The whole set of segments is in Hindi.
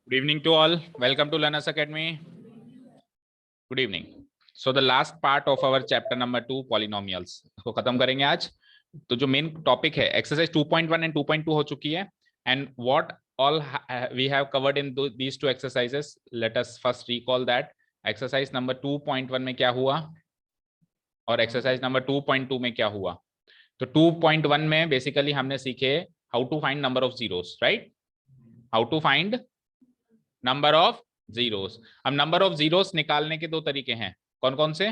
Good evening to all. Welcome to Learners Academy. Good evening. So the last part of our chapter number 2 polynomials को खत्म करेंगे आज. तो जो मेन टॉपिक है एक्सरसाइज 2.1 एंड 2.2 हो चुकी है. And what all we have covered in these two exercises. Let us first recall that. Exercise number 2.1 में क्या हुआ और एक्सरसाइज नंबर 2.2 में क्या हुआ. तो 2.1 में बेसिकली हमने सीखे how to find number of zeros, right. How to find number of zeros. अब नंबर ऑफ जीरोस निकालने के दो तरीके हैं. कौन कौन से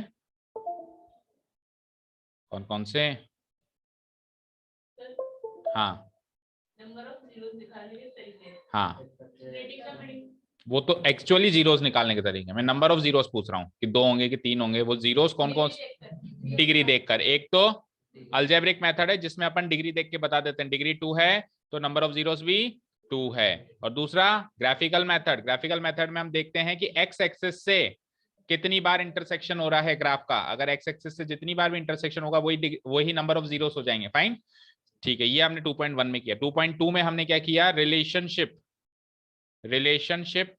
हाँ हाँ, वो तो एक्चुअली जीरोस निकालने के तरीके. मैं नंबर ऑफ जीरोस पूछ रहा हूँ कि 2 होंगे कि 3 होंगे. वो जीरोस कौन कौन डिग्री देखकर. एक तो अलजेब्रिक मेथड है जिसमें अपन डिग्री देख के बता देते हैं. डिग्री 2 है तो नंबर ऑफ जीरोस भी 2 है. और दूसरा ग्राफिकल मेथड. ग्राफिकल मेथड में हम देखते हैं कि एक्स एक्सिस से कितनी बार इंटरसेक्शन हो रहा है ग्राफ का. अगर एक्स एक्सिस से जितनी बार भी इंटरसेक्शन होगा वही नंबर ऑफ जीरोस हो जाएंगे. फाइन, ठीक है. ये हमने 2.1 में किया. 2.2 में हमने क्या किया, रिलेशनशिप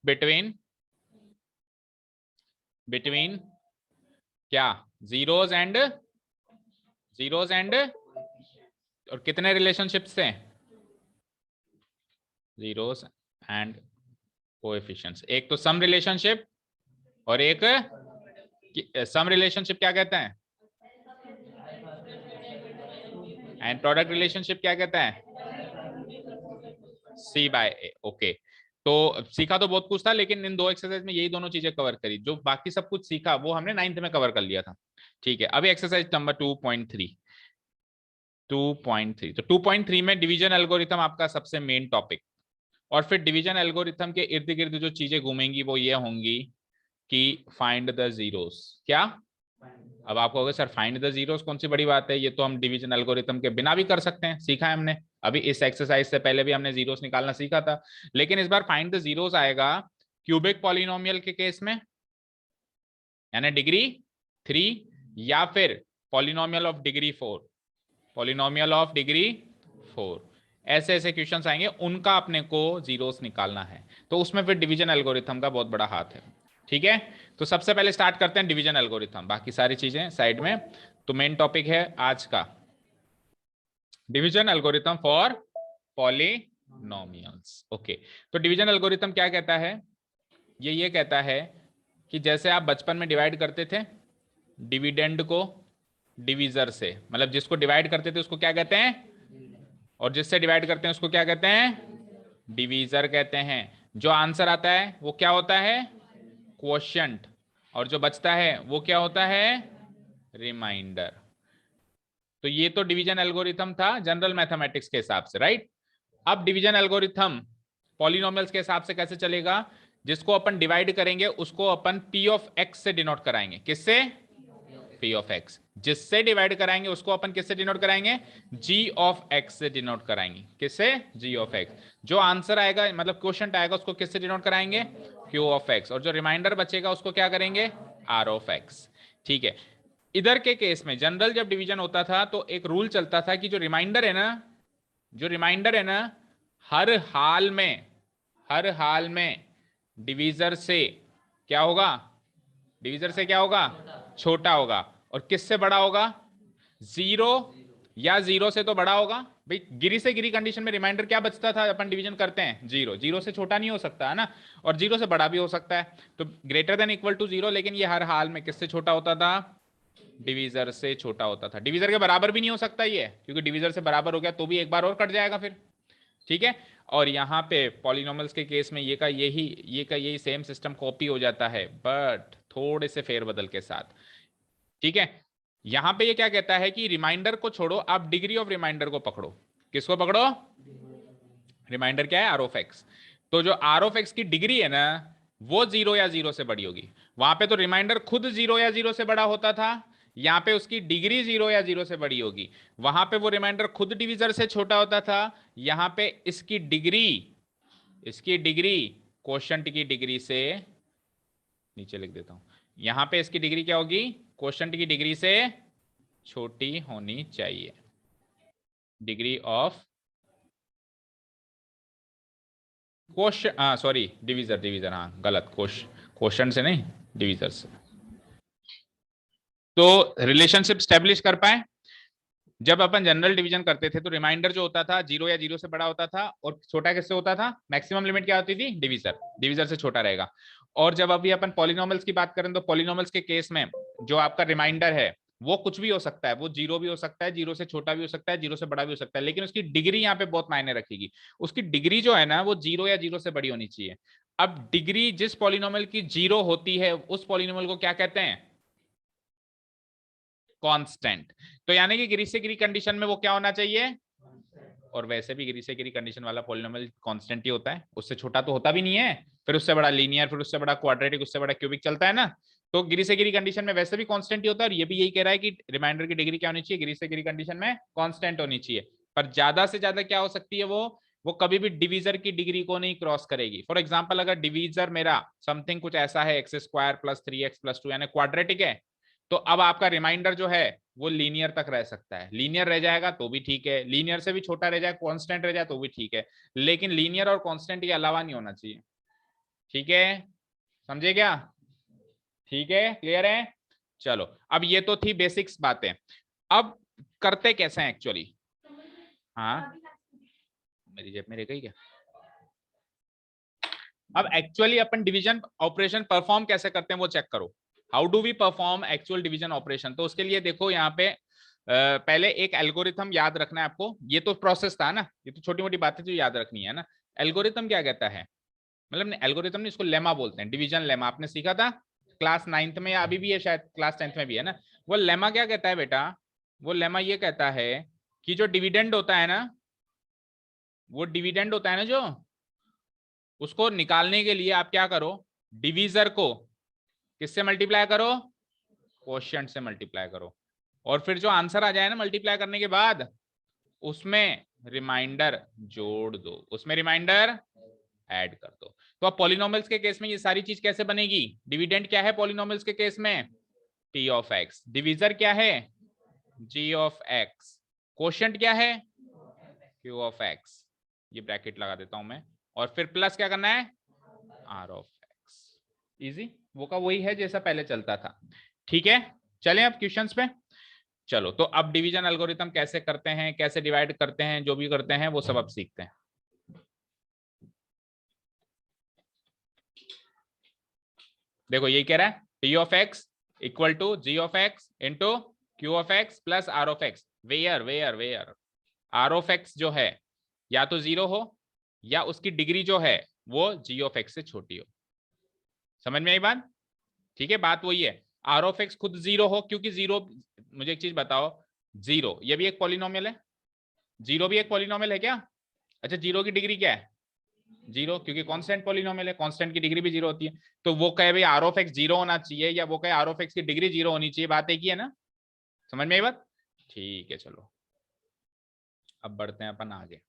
बिटवीन क्या, जीरोस एंड और कितने रिलेशनशिप से, जीरोस एंड कोएफिशिएंट्स. एक तो सम रिलेशनशिप और एक सम रिलेशनशिप क्या कहते हैं, एंड प्रोडक्ट रिलेशनशिप क्या कहते हैं, सी बाय ए. ओके, तो सीखा तो बहुत कुछ था लेकिन इन दो एक्सरसाइज में यही दोनों चीजें कवर करी. जो बाकी सब कुछ सीखा वो हमने 9th में कवर कर लिया था. ठीक है, अभी एक्सरसाइज नंबर 2.3. तो 2.3 में डिवीजन एल्गोरिथम आपका सबसे मेन टॉपिक. और फिर डिवीजन एल्गोरिथम के इर्द गिर्द जो चीजें घूमेंगी वो ये होंगी कि फाइंड द जीरोस. क्या, अब आप कहोगे सर फाइंड द जीरोस कौन सी बड़ी बात है, ये तो हम डिवीजन एल्गोरिथम के बिना भी कर सकते हैं. सीखा है हमने अभी इस एक्सरसाइज से पहले भी हमने जीरोस निकालना सीखा था. लेकिन इस बार फाइंड द जीरोस आएगा क्यूबिक पॉलिनोमियल के केस में, यानी डिग्री 3, या फिर पॉलिनोमियल ऑफ डिग्री 4. ऐसे ऐसे क्वेश्चंस आएंगे, उनका अपने को जीरोस निकालना है. तो उसमें फिर डिवीजन एल्गोरिथम का बहुत बड़ा हाथ है. ठीक है, तो सबसे पहले स्टार्ट करते हैं डिवीजन एल्गोरिथम, बाकी सारी चीजें साइड में. तो मेन टॉपिक है आज का division algorithm for polynomials. Okay, तो डिवीजन एल्गोरिथम क्या कहता है, ये कहता है कि जैसे आप बचपन में डिवाइड करते थे डिविडेंड को डिवीजर से, मतलब जिसको डिवाइड करते थे उसको क्या कहते हैं, और जिससे डिवाइड करते हैं उसको क्या कहते हैं, डिवीजर कहते हैं. जो आंसर आता है वो क्या होता है, क्वोशिएंट, और जो बचता है वो क्या होता है, रिमाइंडर. तो ये तो डिवीजन एल्गोरिथम था जनरल मैथमेटिक्स के हिसाब से, राइट. अब डिवीजन एल्गोरिथम पॉलिनोमियल्स के हिसाब से कैसे चलेगा, जिसको अपन डिवाइड करेंगे उसको अपन पी ऑफ एक्स से डिनोट कराएंगे. किससे, पी ऑफ एक्स. जिससे डिवाइड कराएंगे उसको अपन किससे डिनोट कराएंगे, जी ऑफ एक्स से डिनोट कराएंगे. किससे, जी ऑफ एक्स. जो आंसर आएगा मतलब क्वेश्चन आएगा उसको किससे डिनोट कराएंगे, क्यू ऑफ एक्स. और जो रिमाइंडर बचेगा उसको क्या करेंगे, आर ऑफ एक्स. ठीक है, इधर के केस में जनरल जब डिवीजन होता था तो एक रूल चलता था कि जो रिमाइंडर है ना, हर हाल में डिवीजर से क्या होगा, छोटा होगा. और किससे बड़ा होगा, जीरो या जीरो से तो बड़ा होगा. भाई गिरी से गिरी कंडीशन में रिमाइंडर क्या बचता था, अपन डिवीजन करते हैं जीरो. जीरो से छोटा नहीं हो सकता है ना, और जीरो से बड़ा भी हो सकता है. तो greater than equal to zero, लेकिन ये हर हाल में किससे छोटा होता था, डिवीजर से छोटा होता था. डिवीजर के बराबर भी नहीं हो सकता ये, क्योंकि डिवीजर से बराबर हो गया तो भी एक बार और कट जाएगा फिर. ठीक है, और यहां पे पॉलिनोमियल्स के केस में ये का यही सेम सिस्टम कॉपी हो जाता है, बट थोड़े से फेरबदल के साथ. ठीक है, यहां पे ये क्या कहता है कि रिमाइंडर को छोड़ो, आप डिग्री ऑफ रिमाइंडर को पकड़ो. किसको पकड़ो, रिमाइंडर क्या है, आर ऑफ एक्स. तो जो आर ऑफ एक्स की डिग्री है ना वो जीरो या जीरो से बड़ी होगी. वहां पे तो रिमाइंडर खुद जीरो या जीरो से बड़ा होता था, यहां पे उसकी डिग्री जीरो या जीरो से बड़ी होगी. वहां पे वो रिमाइंडर खुद डिविजर से छोटा होता था, यहां पे इसकी डिग्री क्वोशंट की डिग्री से, नीचे लिख देता हूं, यहां पे इसकी डिग्री क्या होगी, क्वोशंट की डिग्री से छोटी होनी चाहिए. डिग्री ऑफ क्वेश्चन, हाँ सॉरी, डिविजर, डिविजर, हाँ गलत, क्वेश्चन से नहीं, डिविजर से। तो रिलेशनशिप स्टेब्लिश कर पाए। जब अपन जनरल डिवीजन करते थे तो रिमाइंडर जो होता था 0 या 0 से बड़ा होता था, और छोटा किससे होता था, मैक्सिमम लिमिट क्या होती थी, डिविजर, डिविजर से छोटा रहेगा। और जब अभी अपन पॉलिनोमियल्स की बात करें तो पॉलिनोमियल्स के केस में जो आपका रिमाइंडर है वो कुछ भी हो सकता है, वो 0 भी हो सकता है, 0 से छोटा भी हो सकता है, 0 से बड़ा भी हो सकता है, लेकिन उसकी डिग्री यहाँ पे बहुत मायने रखेगी। उसकी डिग्री जो है ना वो 0 या 0 से बड़ी होनी चाहिए। अब डिग्री जिस पॉलिनोमियल की 0 होती है उस पॉलिनोमियल को क्या कहते हैं, कांस्टेंट। तो यानी कि गिरी से गिरी कंडीशन में वो क्या होना चाहिए, और वैसे भी गिरी से गिरी कंडीशन वाला पॉलिनोमियल कांस्टेंट ही होता है, उससे छोटा तो होता भी नहीं है, फिर उससे बड़ा लीनियर, फिर उससे बड़ा क्वाड्रेटिक, उससे बड़ा क्यूबिक चलता है ना। तो गिरी से गिरी कंडीशन में वैसे भी कांस्टेंट ही होता है, और ये भी यही कह रहा है कि रिमाइंडर की डिग्री क्या होनी चाहिए, गिरी से गिरी कंडीशन में कांस्टेंट होनी चाहिए। पर ज्यादा से ज्यादा क्या हो सकती है, वो कभी भी डिवीजर की डिग्री को नहीं क्रॉस करेगी। फॉर एग्जाम्पल अगर डिवीजर मेरा समथिंग कुछ ऐसा है, x square plus 3x plus 2 यानी क्वाड्रेटिक है, तो अब आपका रिमाइंडर जो है वो लीनियर तक रह सकता है। लीनियर रह जाएगा तो भी ठीक है, लीनियर से भी छोटा रह जाए, कांस्टेंट रह जाए तो भी ठीक है, लेकिन लीनियर और कांस्टेंट के अलावा नहीं होना चाहिए। ठीक है, समझे क्या? ठीक है, क्लियर है? चलो, अब ये तो थी बेसिक्स बातें। अब करते कैसे हैं एक्चुअली? हाँ, मेरी जेब में रह गई क्या? अब एक्चुअली अपन डिवीजन ऑपरेशन परफॉर्म कैसे करते हैं वो चेक करो। How do we perform actual division operation? तो उसके लिए देखो यहाँ पे पहले एक एल्गोरिथम याद रखना है आपको। ये तो प्रोसेस था ना, ये तो छोटी मोटी बातें जो याद रखनी है ना। एल्गोरिथम क्या कहता है, मतलब एल्गोरिथम नहीं, इसको लेमा बोलते हैं, डिवीजन लेमा। आपने सीखा था क्लास 9th में, या अभी भी है शायद क्लास 10th में भी है ना। वो लेमा क्या कहता है बेटा, वो लेमा ये कहता है कि जो डिविडेंड होता है ना, वो डिविडेंड होता है ना जो, उसको निकालने के लिए आप क्या करो, डिवीजर को किससे मल्टीप्लाई करो, क्वोशिएंट से मल्टीप्लाई करो, और फिर जो आंसर आ जाए ना मल्टीप्लाई करने के बाद, उसमें रिमाइंडर जोड़ दो, उसमें रिमाइंडर ऐड कर दो। तो अब पॉलिनोमियल्स के केस में ये सारी चीज कैसे बनेगी? डिविडेंड क्या है पॉलिनोमियल्स के केस में, टी ऑफ एक्स। डिवीजर क्या है, जी ऑफ एक्स। क्वोशिएंट क्या है, क्यू ऑफ एक्स। ये ब्रैकेट लगा देता हूं मैं, और फिर प्लस क्या करना है, आर ऑफ एक्स। इजी, वो का वही है जैसा पहले चलता था। ठीक है, चलें अब क्वेश्चंस पे। चलो, तो अब डिवीजन एल्गोरिथम कैसे करते हैं, कैसे डिवाइड करते हैं, जो भी करते हैं वो सब अब सीखते हैं। देखो यही कह रहा है, t of x equal to g of x into Q of x plus r of x. Where where where r of x जो है या तो 0 हो, या उसकी डिग्री जो है वो जी ऑफ एक्स से छोटी हो। समझ में आई बात? ठीक है, बात वही है, आर ऑफ एक्स खुद 0 हो, क्योंकि 0, मुझे एक चीज बताओ, 0 ये भी एक पॉलिनोमियल है, 0 भी एक पॉलिनोमियल है क्या? अच्छा, 0 की डिग्री क्या है, 0, क्योंकि कांस्टेंट पॉलिनोमियल है, कांस्टेंट की डिग्री भी 0 होती है। तो वो कहे भाई आर ऑफ एक्स 0 होना चाहिए, या वो कहे आर ऑफ एक्स की डिग्री 0 होनी चाहिए, बात एक ही है ना? समझ में आई बात? ठीक है, चलो अब बढ़ते हैं अपन आगे।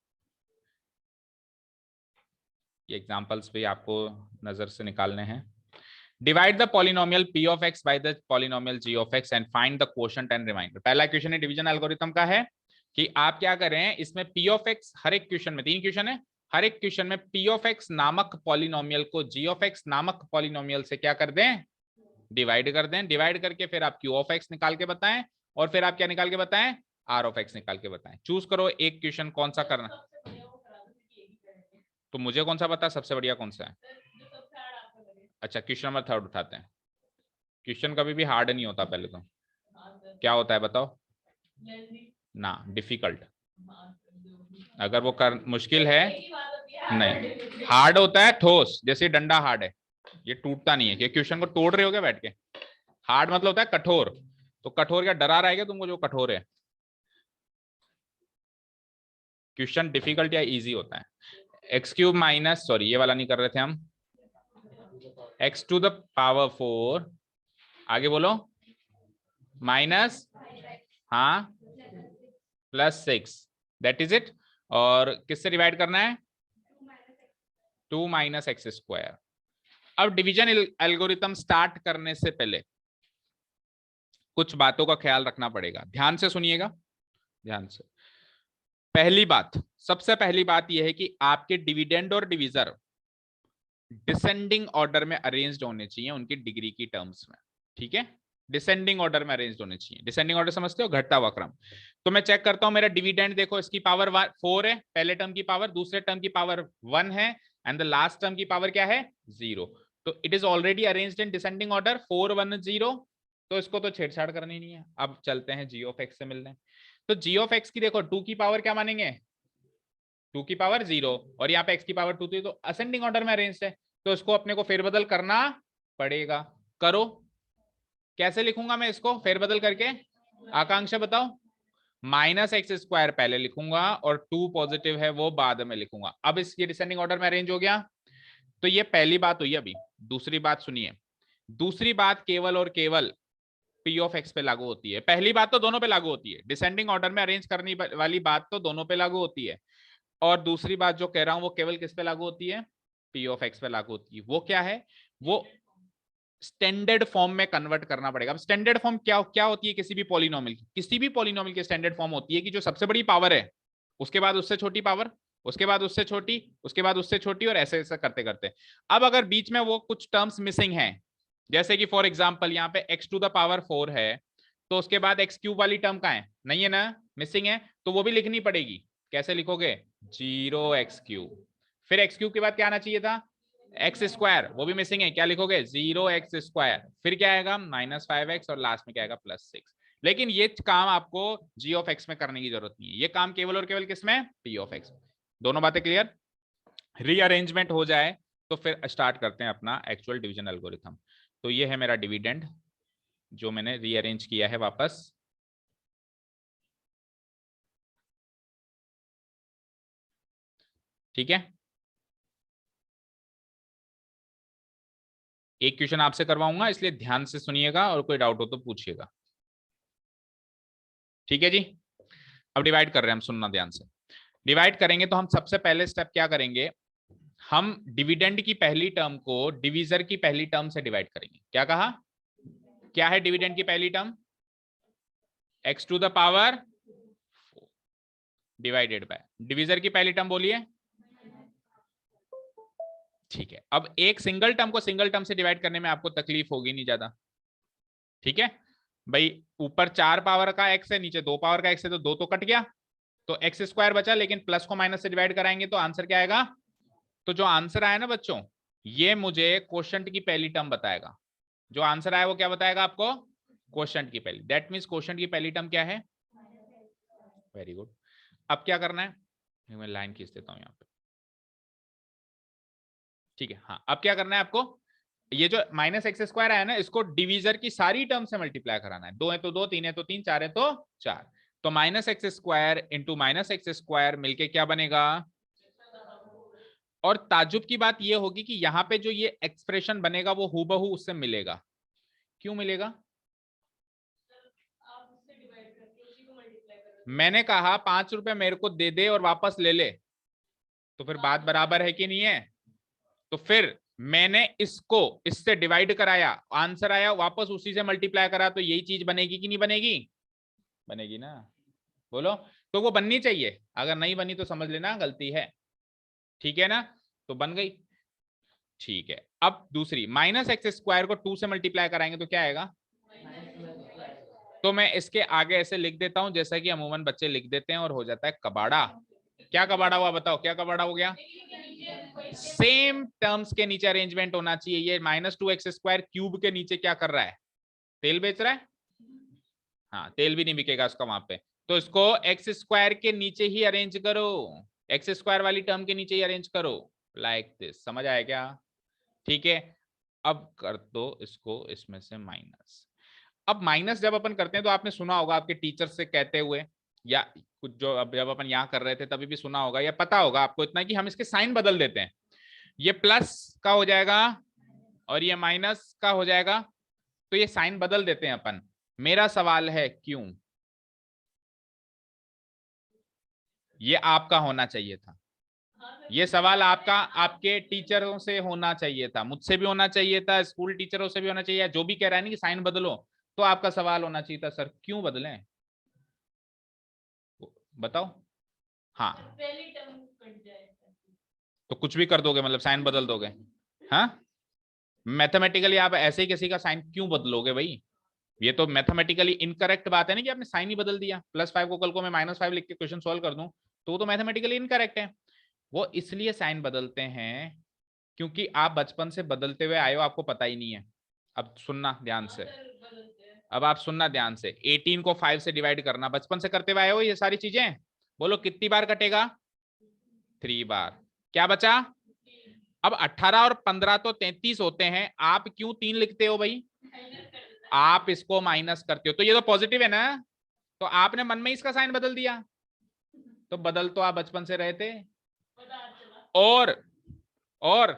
ये एग्जांपल्स भी आपको नजर से निकालने हैं। Divide the polynomial p of x by the polynomial g of x and find the quotient and remainder. पहला क्वेश्चन है डिवीजन एल्गोरिथम का, है कि आप क्या करें, इसमें p ऑफ x, हर एक क्वेश्चन में 3 क्वेश्चन है, हर एक क्वेश्चन में p ऑफ x नामक पॉलिनोमियल को g ऑफ x नामक पॉलिनोमियल से क्या कर दें, डिवाइड कर दें। डिवाइड करके फिर आप q ऑफ x निकाल के बताएं, और फिर आप क्या निकाल के बताएं, r ऑफ x निकाल के बताएं। चूज करो एक क्वेश्चन कौन सा करना। तो मुझे कौन सा पता सबसे बढ़िया कौन सा है? अच्छा, क्वेश्चन नंबर 3 उठाते हैं। क्वेश्चन कभी भी हार्ड नहीं होता, पहले तो क्या होता है बताओ ना, डिफिकल्ट। अगर वो कर मुश्किल है, नहीं, हार्ड होता है ठोस, जैसे डंडा हार्ड है, ये टूटता नहीं है, कि क्वेश्चन को तोड़ रहे हो क्या बैठ के। हार्ड मतलब होता है कठोर, तो कठोर क्या डरा रहेगा तुमको जो कठोर है। क्वेश्चन डिफिकल्ट या इजी होता है। एक्स क्यूब माइनस, सॉरी ये वाला नहीं कर रहे थे हम, एक्स टू द पावर 4, आगे बोलो, माइनस, हाँ, प्लस 6, दैट इज इट। और किससे डिवाइड करना है, 2 माइनस एक्स स्क्वायर। अब डिवीजन एल्गोरिथम स्टार्ट करने से पहले कुछ बातों का ख्याल रखना पड़ेगा, ध्यान से सुनिएगा, ध्यान से। पहली बात, सबसे पहली बात यह है कि आपके डिविडेंड और डिवीजर डिसेंडिंग ऑर्डर में अरेंज्ड होने चाहिए उनकी डिग्री की टर्म्स में, ठीक है, डिसेंडिंग ऑर्डर में अरेंज्ड होने चाहिए। डिसेंडिंग ऑर्डर समझते हो, घटता हुआ क्रम। तो मैं चेक करता हूं मेरा डिविडेंड, देखो इसकी पावर 4 है, पहले टर्म की पावर, दूसरे टर्म की पावर 1 है, एंड द लास्ट टर्म की पावर क्या है 0। तो it is already arranged in descending order 4 1 0। तो इसको तो छेड़छाड़ करनी नहीं है। अब चलते हैं जी ऑफ एक्स से मिलने। तो जी ऑफ एक्स की देखो 2 की पावर क्या मानेंगे, 2 की पावर 0, और यहाँ पे x की पावर 2 थी, तो असेंडिंग ऑर्डर में अरेंज है, तो इसको अपने को फेरबदल करना पड़ेगा। करो, कैसे लिखूंगा मैं इसको फेरबदल करके, आकांक्षा बताओ। -x² पहले लिखूंगा और 2 पॉजिटिव है वो बाद में लिखूंगा। अब इसकी डिसेंडिंग ऑर्डर में अरेंज हो गया। तो ये पहली बात हुई। अभी दूसरी बात सुनिए। दूसरी बात केवल और केवल p ऑफ x पे लागू होती है। पहली बात तो दोनों पे लागू होती है, डिसेंडिंग ऑर्डर में अरेंज करने वाली बात तो दोनों पे लागू होती है। और दूसरी बात जो कह रहा हूं वो केवल किस पे लागू होती है, p ऑफ x पे लागू होती है। वो क्या है, वो स्टैंडर्ड फॉर्म में कन्वर्ट करना पड़ेगा। अब स्टैंडर्ड फॉर्म क्या क्या होती है किसी भी पॉलिनोमियल की, किसी भी पॉलिनोमियल की स्टैंडर्ड फॉर्म होती है कि जो सबसे बड़ी पावर है उसके बाद उससे छोटी पावर, उसके बाद उससे छोटी, उसके बाद उससे छोटी, और ऐसे ऐसे करते करते। अब अगर बीच में वो कुछ टर्म्स मिसिंग हैं, जैसे कि फॉर एग्जाम्पल यहाँ पे x⁴ है, तो उसके बाद x³ वाली टर्म का है नहीं है ना, मिसिंग है, तो वो भी लिखनी पड़ेगी। कैसे लिखोगे, 0x³। फिर x³ के बाद क्या आना चाहिए था, x², वो भी मिसिंग है, क्या लिखोगे 0x²। फिर क्या आएगा -5x, और लास्ट में क्या आएगा +6। लेकिन ये काम आपको g ऑफ x में करने की जरूरत नहीं है, ये काम केवल और केवल किसमें, p ऑफ x। दोनों बातें क्लियर। रीअरेंजमेंट हो जाए तो फिर स्टार्ट करते हैं अपना एक्चुअल डिवीजन एल्गोरिथम। तो ये है मेरा डिविडेंड जो मैंने रीअरेंज किया है वापस। ठीक है, एक क्वेश्चन आपसे करवाऊंगा इसलिए ध्यान से सुनिएगा और कोई डाउट हो तो पूछिएगा। ठीक है जी। अब डिवाइड कर रहे हैं हम, सुनना ध्यान से। डिवाइड करेंगे तो हम सबसे पहले स्टेप क्या करेंगे, हम डिविडेंड की पहली टर्म को डिवीजर की पहली टर्म से डिवाइड करेंगे। क्या कहा, क्या है डिविडेंड की पहली term, x⁴ divided by divisor की पहली टर्म बोलिए। ठीक है, अब एक सिंगल टर्म को सिंगल टर्म से डिवाइड करने में आपको तकलीफ होगी नहीं ज्यादा। ठीक है भाई, ऊपर 4 पावर का x है, नीचे 2 पावर का x है, तो 2 तो कट गया, तो x² बचा, लेकिन प्लस को माइनस से डिवाइड कराएंगे तो आंसर क्या आएगा। तो जो आंसर आया ना बच्चों, ये मुझे क्वोशंट की पहली टर्म बताएगा। जो आंसर आया वो क्या बताएगा आपको, क्वोशंट की पहली। दैट मींस क्वोशंट की पहली टर्म क्या है, वेरी गुड। अब क्या करना है, मैं लाइन खींच देता हूं यहाँ पे। ठीक है, हाँ, अब क्या करना है आपको, ये जो -x² आया ना, इसको डिवीजर की सारी टर्म से मल्टीप्लाई कराना है। 2 है तो 2, 3 है तो 3, 4 है तो 4। तो -x² इंटू -x² मिलके क्या बनेगा। और ताजुब की बात यह होगी कि यहां पे जो ये एक्सप्रेशन बनेगा वो हूबहू उससे मिलेगा। क्यों मिलेगा, मैंने कहा 5 रुपए मेरे को दे दे और वापस ले ले, तो फिर बात बराबर है कि नहीं है। तो फिर मैंने इसको इससे डिवाइड कराया, आंसर आया, वापस उसी से मल्टीप्लाई करा, तो यही चीज बनेगी कि नहीं बनेगी, बनेगी ना, बोलो। तो वो बननी चाहिए, अगर नहीं बनी तो समझ लेना गलती है। ठीक है ना, तो बन गई। ठीक है, अब दूसरी -x² को 2 से मल्टीप्लाई कराएंगे तो क्या आएगा। तो मैं इसके आगे ऐसे लिख देता हूं जैसा कि अमूमन बच्चे लिख देते हैं और हो जाता है कबाड़ा। क्या कबाड़ा हुआ बताओ, क्या कबाड़ा हो गया, सेम टर्म्स के नीचे अरेंजमेंट होना चाहिए। ये -2x² क्यूब के नीचे क्या कर रहा है, तेल बेच रहा है। हाँ, तेल भी नहीं बिकेगा उसका वहां पे, तो इसको x² के नीचे ही अरेंज करो, x² वाली टर्म के नीचे ही अरेंज करो, लाइक दिस। समझ आया क्या, ठीक है। अब कर दो इसको इसमें से माइनस। अब माइनस जब अपन करते हैं तो आपने सुना होगा आपके टीचर से कहते हुए, या कुछ जो अब जब अपन यहाँ कर रहे थे तभी भी सुना होगा या पता होगा आपको इतना कि हम इसके साइन बदल देते हैं। ये प्लस का हो जाएगा और ये माइनस का हो जाएगा, तो ये साइन बदल देते हैं अपन। मेरा सवाल है क्यों, ये आपका होना चाहिए था, ये सवाल आपका आपके टीचरों से होना चाहिए था, मुझसे भी होना चाहिए था, स्कूल टीचरों से भी होना चाहिए। जो भी कह रहा है ना कि साइन बदलो, तो आपका सवाल होना चाहिए था, सर क्यों बदलें, बताओ। हाँ, तो कुछ भी कर दोगे मतलब साइन बदल दोगे, हाँ, मैथमेटिकली आप ऐसे ही किसी का साइन क्यों बदलोगे भाई? ये तो मैथमेटिकली इनकरेक्ट बात है ना कि आपने साइन ही बदल दिया। +5 को कल को मैं -5 लिख के क्वेश्चन सॉल्व कर दूं तो वो तो मैथमेटिकली इनकरेक्ट है। वो इसलिए साइन बदलते हैं क्योंकि आप बचपन से बदलते हुए आए हो, आपको पता ही नहीं है। अब सुनना ध्यान से, अब आप सुनना ध्यान से। 18 को 5 से डिवाइड करना बचपन से करते हुए आए हो ये सारी चीजें। बोलो कितनी बार कटेगा? 3 बार। क्या बचा? अब 18 और 15 तो 33 होते हैं, आप क्यों 3 लिखते हो भाई? आप इसको माइनस करते हो तो ये तो पॉजिटिव है ना, तो आपने मन में इसका साइन बदल दिया। तो बदल तो आप बचपन से रहे थे। और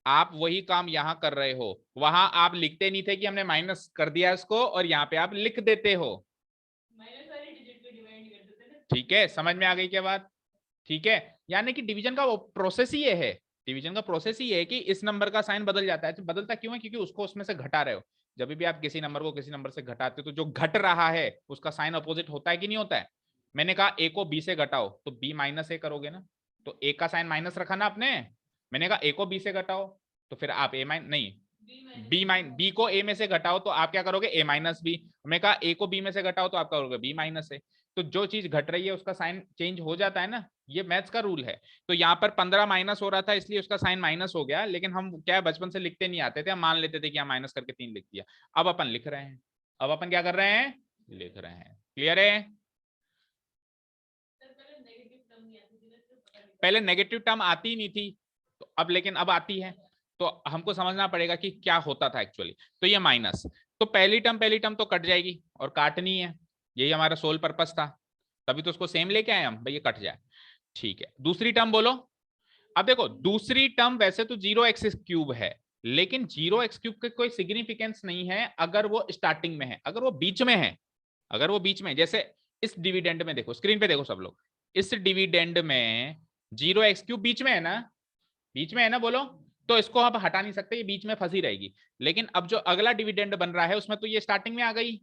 आप वही काम यहां कर रहे हो। वहां आप लिखते नहीं थे कि हमने माइनस कर दिया इसको, और यहाँ पे आप लिख देते हो। ठीक है, समझ में आ गई क्या बात? ठीक है, यानी कि डिवीजन का प्रोसेस ही ये है। डिवीजन का प्रोसेस ही है कि इस नंबर का साइन बदल जाता है। तो बदलता क्यों है? क्योंकि उसको उसमें से घटा रहे हो। जब भी आप किसी नंबर को किसी नंबर से घटाते हो तो जो घट रहा है उसका साइन अपोजिट होता है कि नहीं होता है? मैंने कहा ए को बी से घटाओ तो बी -a करोगे ना, तो ए का साइन माइनस रखा ना आपने। मैंने कहा ए को बी से घटाओ तो फिर आप नहीं, बी को ए में से घटाओ तो आप क्या करोगे? a-b। मैं कहा ए को बी में से घटाओ तो आप करोगे b-a। तो जो चीज घट रही है उसका साइन चेंज हो जाता है ना, ये मैथ्स का रूल है। तो यहाँ पर 15 माइनस हो रहा था इसलिए उसका साइन माइनस हो गया, लेकिन हम क्या बचपन से लिखते नहीं आते थे, हम मान लेते थे कि हम माइनस करके 3 लिख दिया। अब अपन लिख रहे हैं, अब अपन क्या कर रहे हैं? लिख रहे हैं। क्लियर है? पहले नेगेटिव टर्म आती ही नहीं थी, तो अब लेकिन अब आती है। तो हमको समझना पड़ेगा कि क्या होता था एक्चुअली। तो ये माइनस, तो पहली टर्म तो कट जाएगी और काटनी है, यही हमारा सोल पर्पस था। तभी तो उसको सेम लेके आए हम, भाई ये कट जाए। ठीक है, दूसरी टर्म बोलो। अब देखो दूसरी टर्म वैसे तो 0x³ है, लेकिन 0x³ के कोई सिग्निफिकेंस नहीं है अगर वो स्टार्टिंग में है। अगर वो बीच में है, अगर वो बीच में, जैसे इस डिविडेंड में देखो, स्क्रीन पे देखो सब लोग, इस डिविडेंड में 0x³ बीच में है ना, बीच में है ना, बोलो। तो इसको आप हटा नहीं सकते, ये बीच में फंसी रहेगी। लेकिन अब जो अगला डिविडेंड बन रहा है उसमें तो ये स्टार्टिंग में आ गई,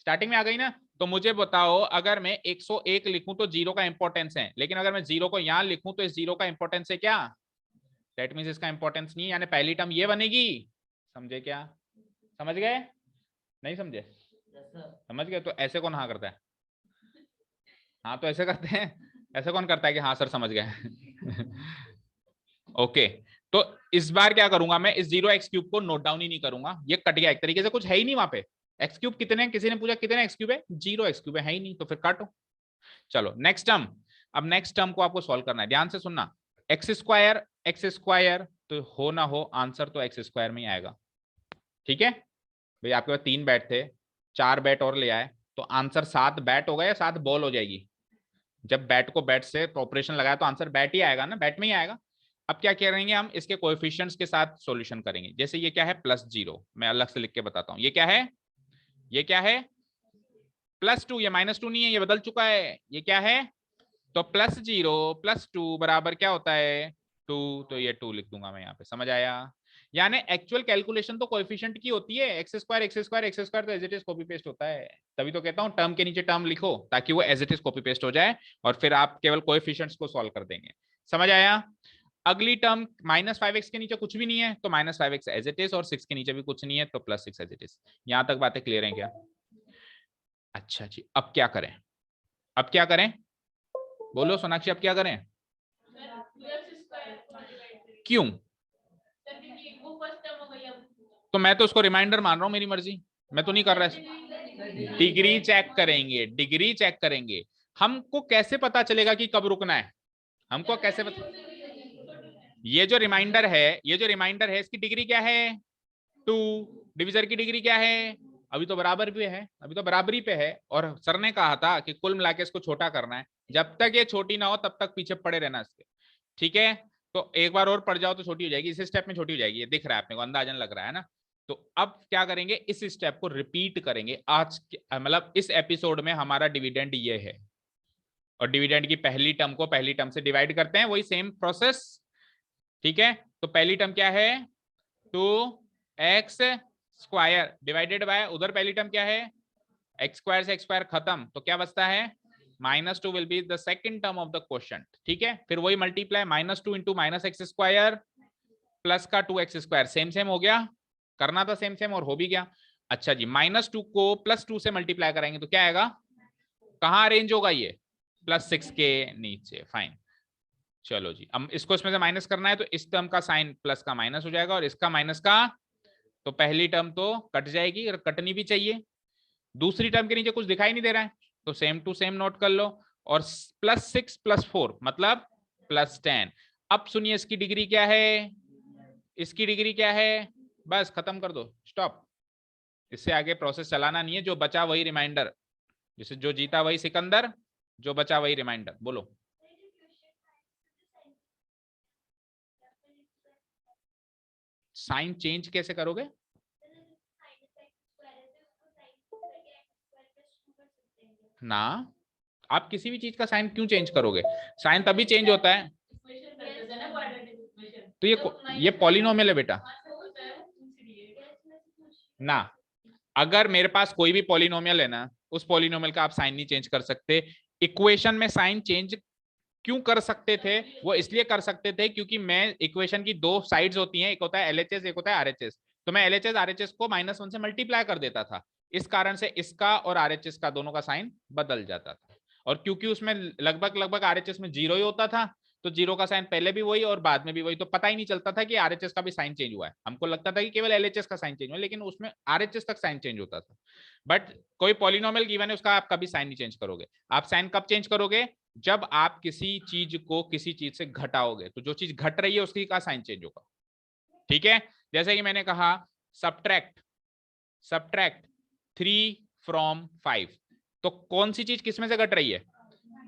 स्टार्टिंग में आ गई ना। तो मुझे बताओ, अगर मैं 101 लिखूं तो 0 का इंपॉर्टेंस है, लेकिन अगर मैं 0 को यहां लिखूं तो इस 0 का इंपॉर्टेंस है क्या? दैट मींस इसका इंपॉर्टेंस नहीं है, यानी पहली टर्म ये बनेगी। समझे क्या? समझ गए? नहीं समझे? समझ गए? तो ऐसे कौन हाँ करता है? हाँ तो ऐसे करते हैं। ऐसे कौन करता है कि हाँ सर समझ गए? ओके, तो इस बार क्या करूंगा मैं, इस 0x³ को नोट डाउन ही नहीं करूंगा, ये कट गया एक तरीके से, कुछ है ही नहीं वहां पे। x³ कितने, किसी ने पूछा कितने x³ है? 0x³ है ही नहीं, तो फिर काटो। चलो नेक्स्ट टर्म। अब नेक्स्ट टर्म को आपको सॉल्व करना है, ध्यान से सुनना। x² तो हो ना हो आंसर तो x² में ही आएगा। ठीक है भाई, आपके पास 3 बैट थे, 4 बैट और ले आए तो आंसर 7 बैट हो गया, 7 बॉल हो जाएगी। जब बैट को बैट से ऑपरेशन लगाया तो आंसर बैट ही आएगा ना, बैट में ही आएगा। अब क्या करेंगे हम, इसके कोएफिशिएंट्स के साथ सॉल्यूशन करेंगे। जैसे ये क्या है, +0, मैं अलग से लिख के बताता हूं। ये क्या है? ये क्या है? +2। ये -2 नहीं है, ये बदल चुका है। ये क्या है? तो +0 +2 बराबर क्या होता है? 2। तो ये 2 लिख दूंगा मैं यहाँ पे, समझ आया? यानी एक्चुअल कैलकुलेशन तो कोएफिशिएंट की होती है, x² तो as it is copy paste होता है। तभी तो कहता हूं टर्म के नीचे टर्म लिखो ताकि वो as it is copy paste हो जाए, और फिर आप केवल कोएफिशिएंट्स को सॉल्व कर देंगे। समझ आया? अगली टर्म -5x के नीचे कुछ भी नहीं है तो -5x एज इट इज, और 6 के नीचे भी कुछ नहीं है तो +6 एज इट इज। यहां तक बातें क्लियर हैं क्या? अच्छा जी, अब क्या करें? अब क्या करें? बोलो सोनाक्षी, अब क्या करें? क्यों? तो मैं तो उसको रिमाइंडर मान रहा हूं, मेरी मर्जी, मैं तो नहीं कर रहा। डिग्री चेक करेंगे, डिग्री चेक करेंगे। हमको कैसे पता चलेगा कि कब रुकना है? हमको कैसे पता? ये जो रिमाइंडर है, ये जो रिमाइंडर है इसकी डिग्री क्या है? 2। डिविजर की डिग्री क्या है? अभी तो बराबर पे है, अभी तो बराबरी पे है, और सर ने कहा था कि कुल मिला के इसको छोटा करना है। जब तक ये छोटी ना हो तब तक पीछे पड़े रहना इसके। ठीक है, तो एक बार और पढ़ जाओ तो छोटी हो जाएगी, इस स्टेप में छोटी हो जाएगी, ये दिख रहा है अपने को, अंदाजन लग रहा है ना। तो अब क्या करेंगे, इस स्टेप को रिपीट करेंगे आज, मतलब इस एपिसोड में हमारा डिविडेंड ये है, और डिविडेंड की पहली टर्म को पहली टर्म से डिवाइड करते हैं, वही सेम प्रोसेस। ठीक है, तो पहली टर्म क्या है? 2x² डिवाइडेड बाय, उधर पहली टर्म क्या है? x² से x² खत्म, तो क्या बचता है? -2 will be the second term of the question. ठीक है, फिर वही मल्टीप्लाई, -2 इंटू -x², प्लस का 2x² सेम सेम हो गया, करना था सेम सेम और हो भी गया। अच्छा जी, -2 को +2 से मल्टीप्लाई कराएंगे तो क्या आएगा, कहां अरेंज होगा ये, +6 के नीचे। फाइन, चलो जी, अब इसको इसमें से माइनस करना है तो इस टर्म का साइन प्लस का माइनस हो जाएगा और इसका माइनस का, तो पहली टर्म तो कट जाएगी और कटनी भी चाहिए। दूसरी टर्म के नीचे कुछ दिखाई नहीं दे रहा है तो सेम टू सेम नोट कर लो, और +6 + 4 मतलब +10। अब सुनिए इसकी डिग्री क्या है, इसकी डिग्री क्या है, बस खत्म कर दो, स्टॉप। इससे आगे प्रोसेस चलाना नहीं है, जो बचा वही रिमाइंडर, जैसे जो जीता वही सिकंदर, जो बचा वही रिमाइंडर। बोलो, साइन चेंज कैसे करोगे, ना आप किसी भी चीज का साइन क्यों चेंज करोगे, साइन तभी चेंज होता है, तो ये पॉलिनोमियल है बेटा ना, अगर मेरे पास कोई भी पॉलिनोमियल है ना, उस पॉलिनोमियल का आप साइन नहीं चेंज कर सकते। इक्वेशन में साइन चेंज क्यों कर सकते थे, वो इसलिए कर सकते थे क्योंकि मैं इक्वेशन की दो साइड्स होती हैं, एक होता है LHS, एक होता है RHS, तो मैं LHS RHS को -1 से मल्टीप्लाई कर देता था, इस कारण से इसका और RHS का दोनों का साइन बदल जाता था। और क्योंकि उसमें लगभग लगभग RHS में 0 ही होता था, तो 0 का साइन पहले भी वही और बाद में भी वही, तो पता ही नहीं चलता था कि RHS का भी साइन चेंज हुआ है, हमको लगता था कि केवल LHS का साइन चेंज हुआ, लेकिन उसमें RHS तक साइन चेंज होता था। बट कोई पॉलिनोमियल गिवन है, उसका आप कभी साइन नहीं चेंज करोगे। आप साइन कब चेंज करोगे, जब आप किसी चीज को किसी चीज से घटाओगे, तो जो चीज घट रही है उसकी का साइन चेंज होगा। ठीक है, जैसे कि मैंने कहा सब्ट्रैक्ट 3 from 5, तो कौन सी चीज किसमें से घट रही है,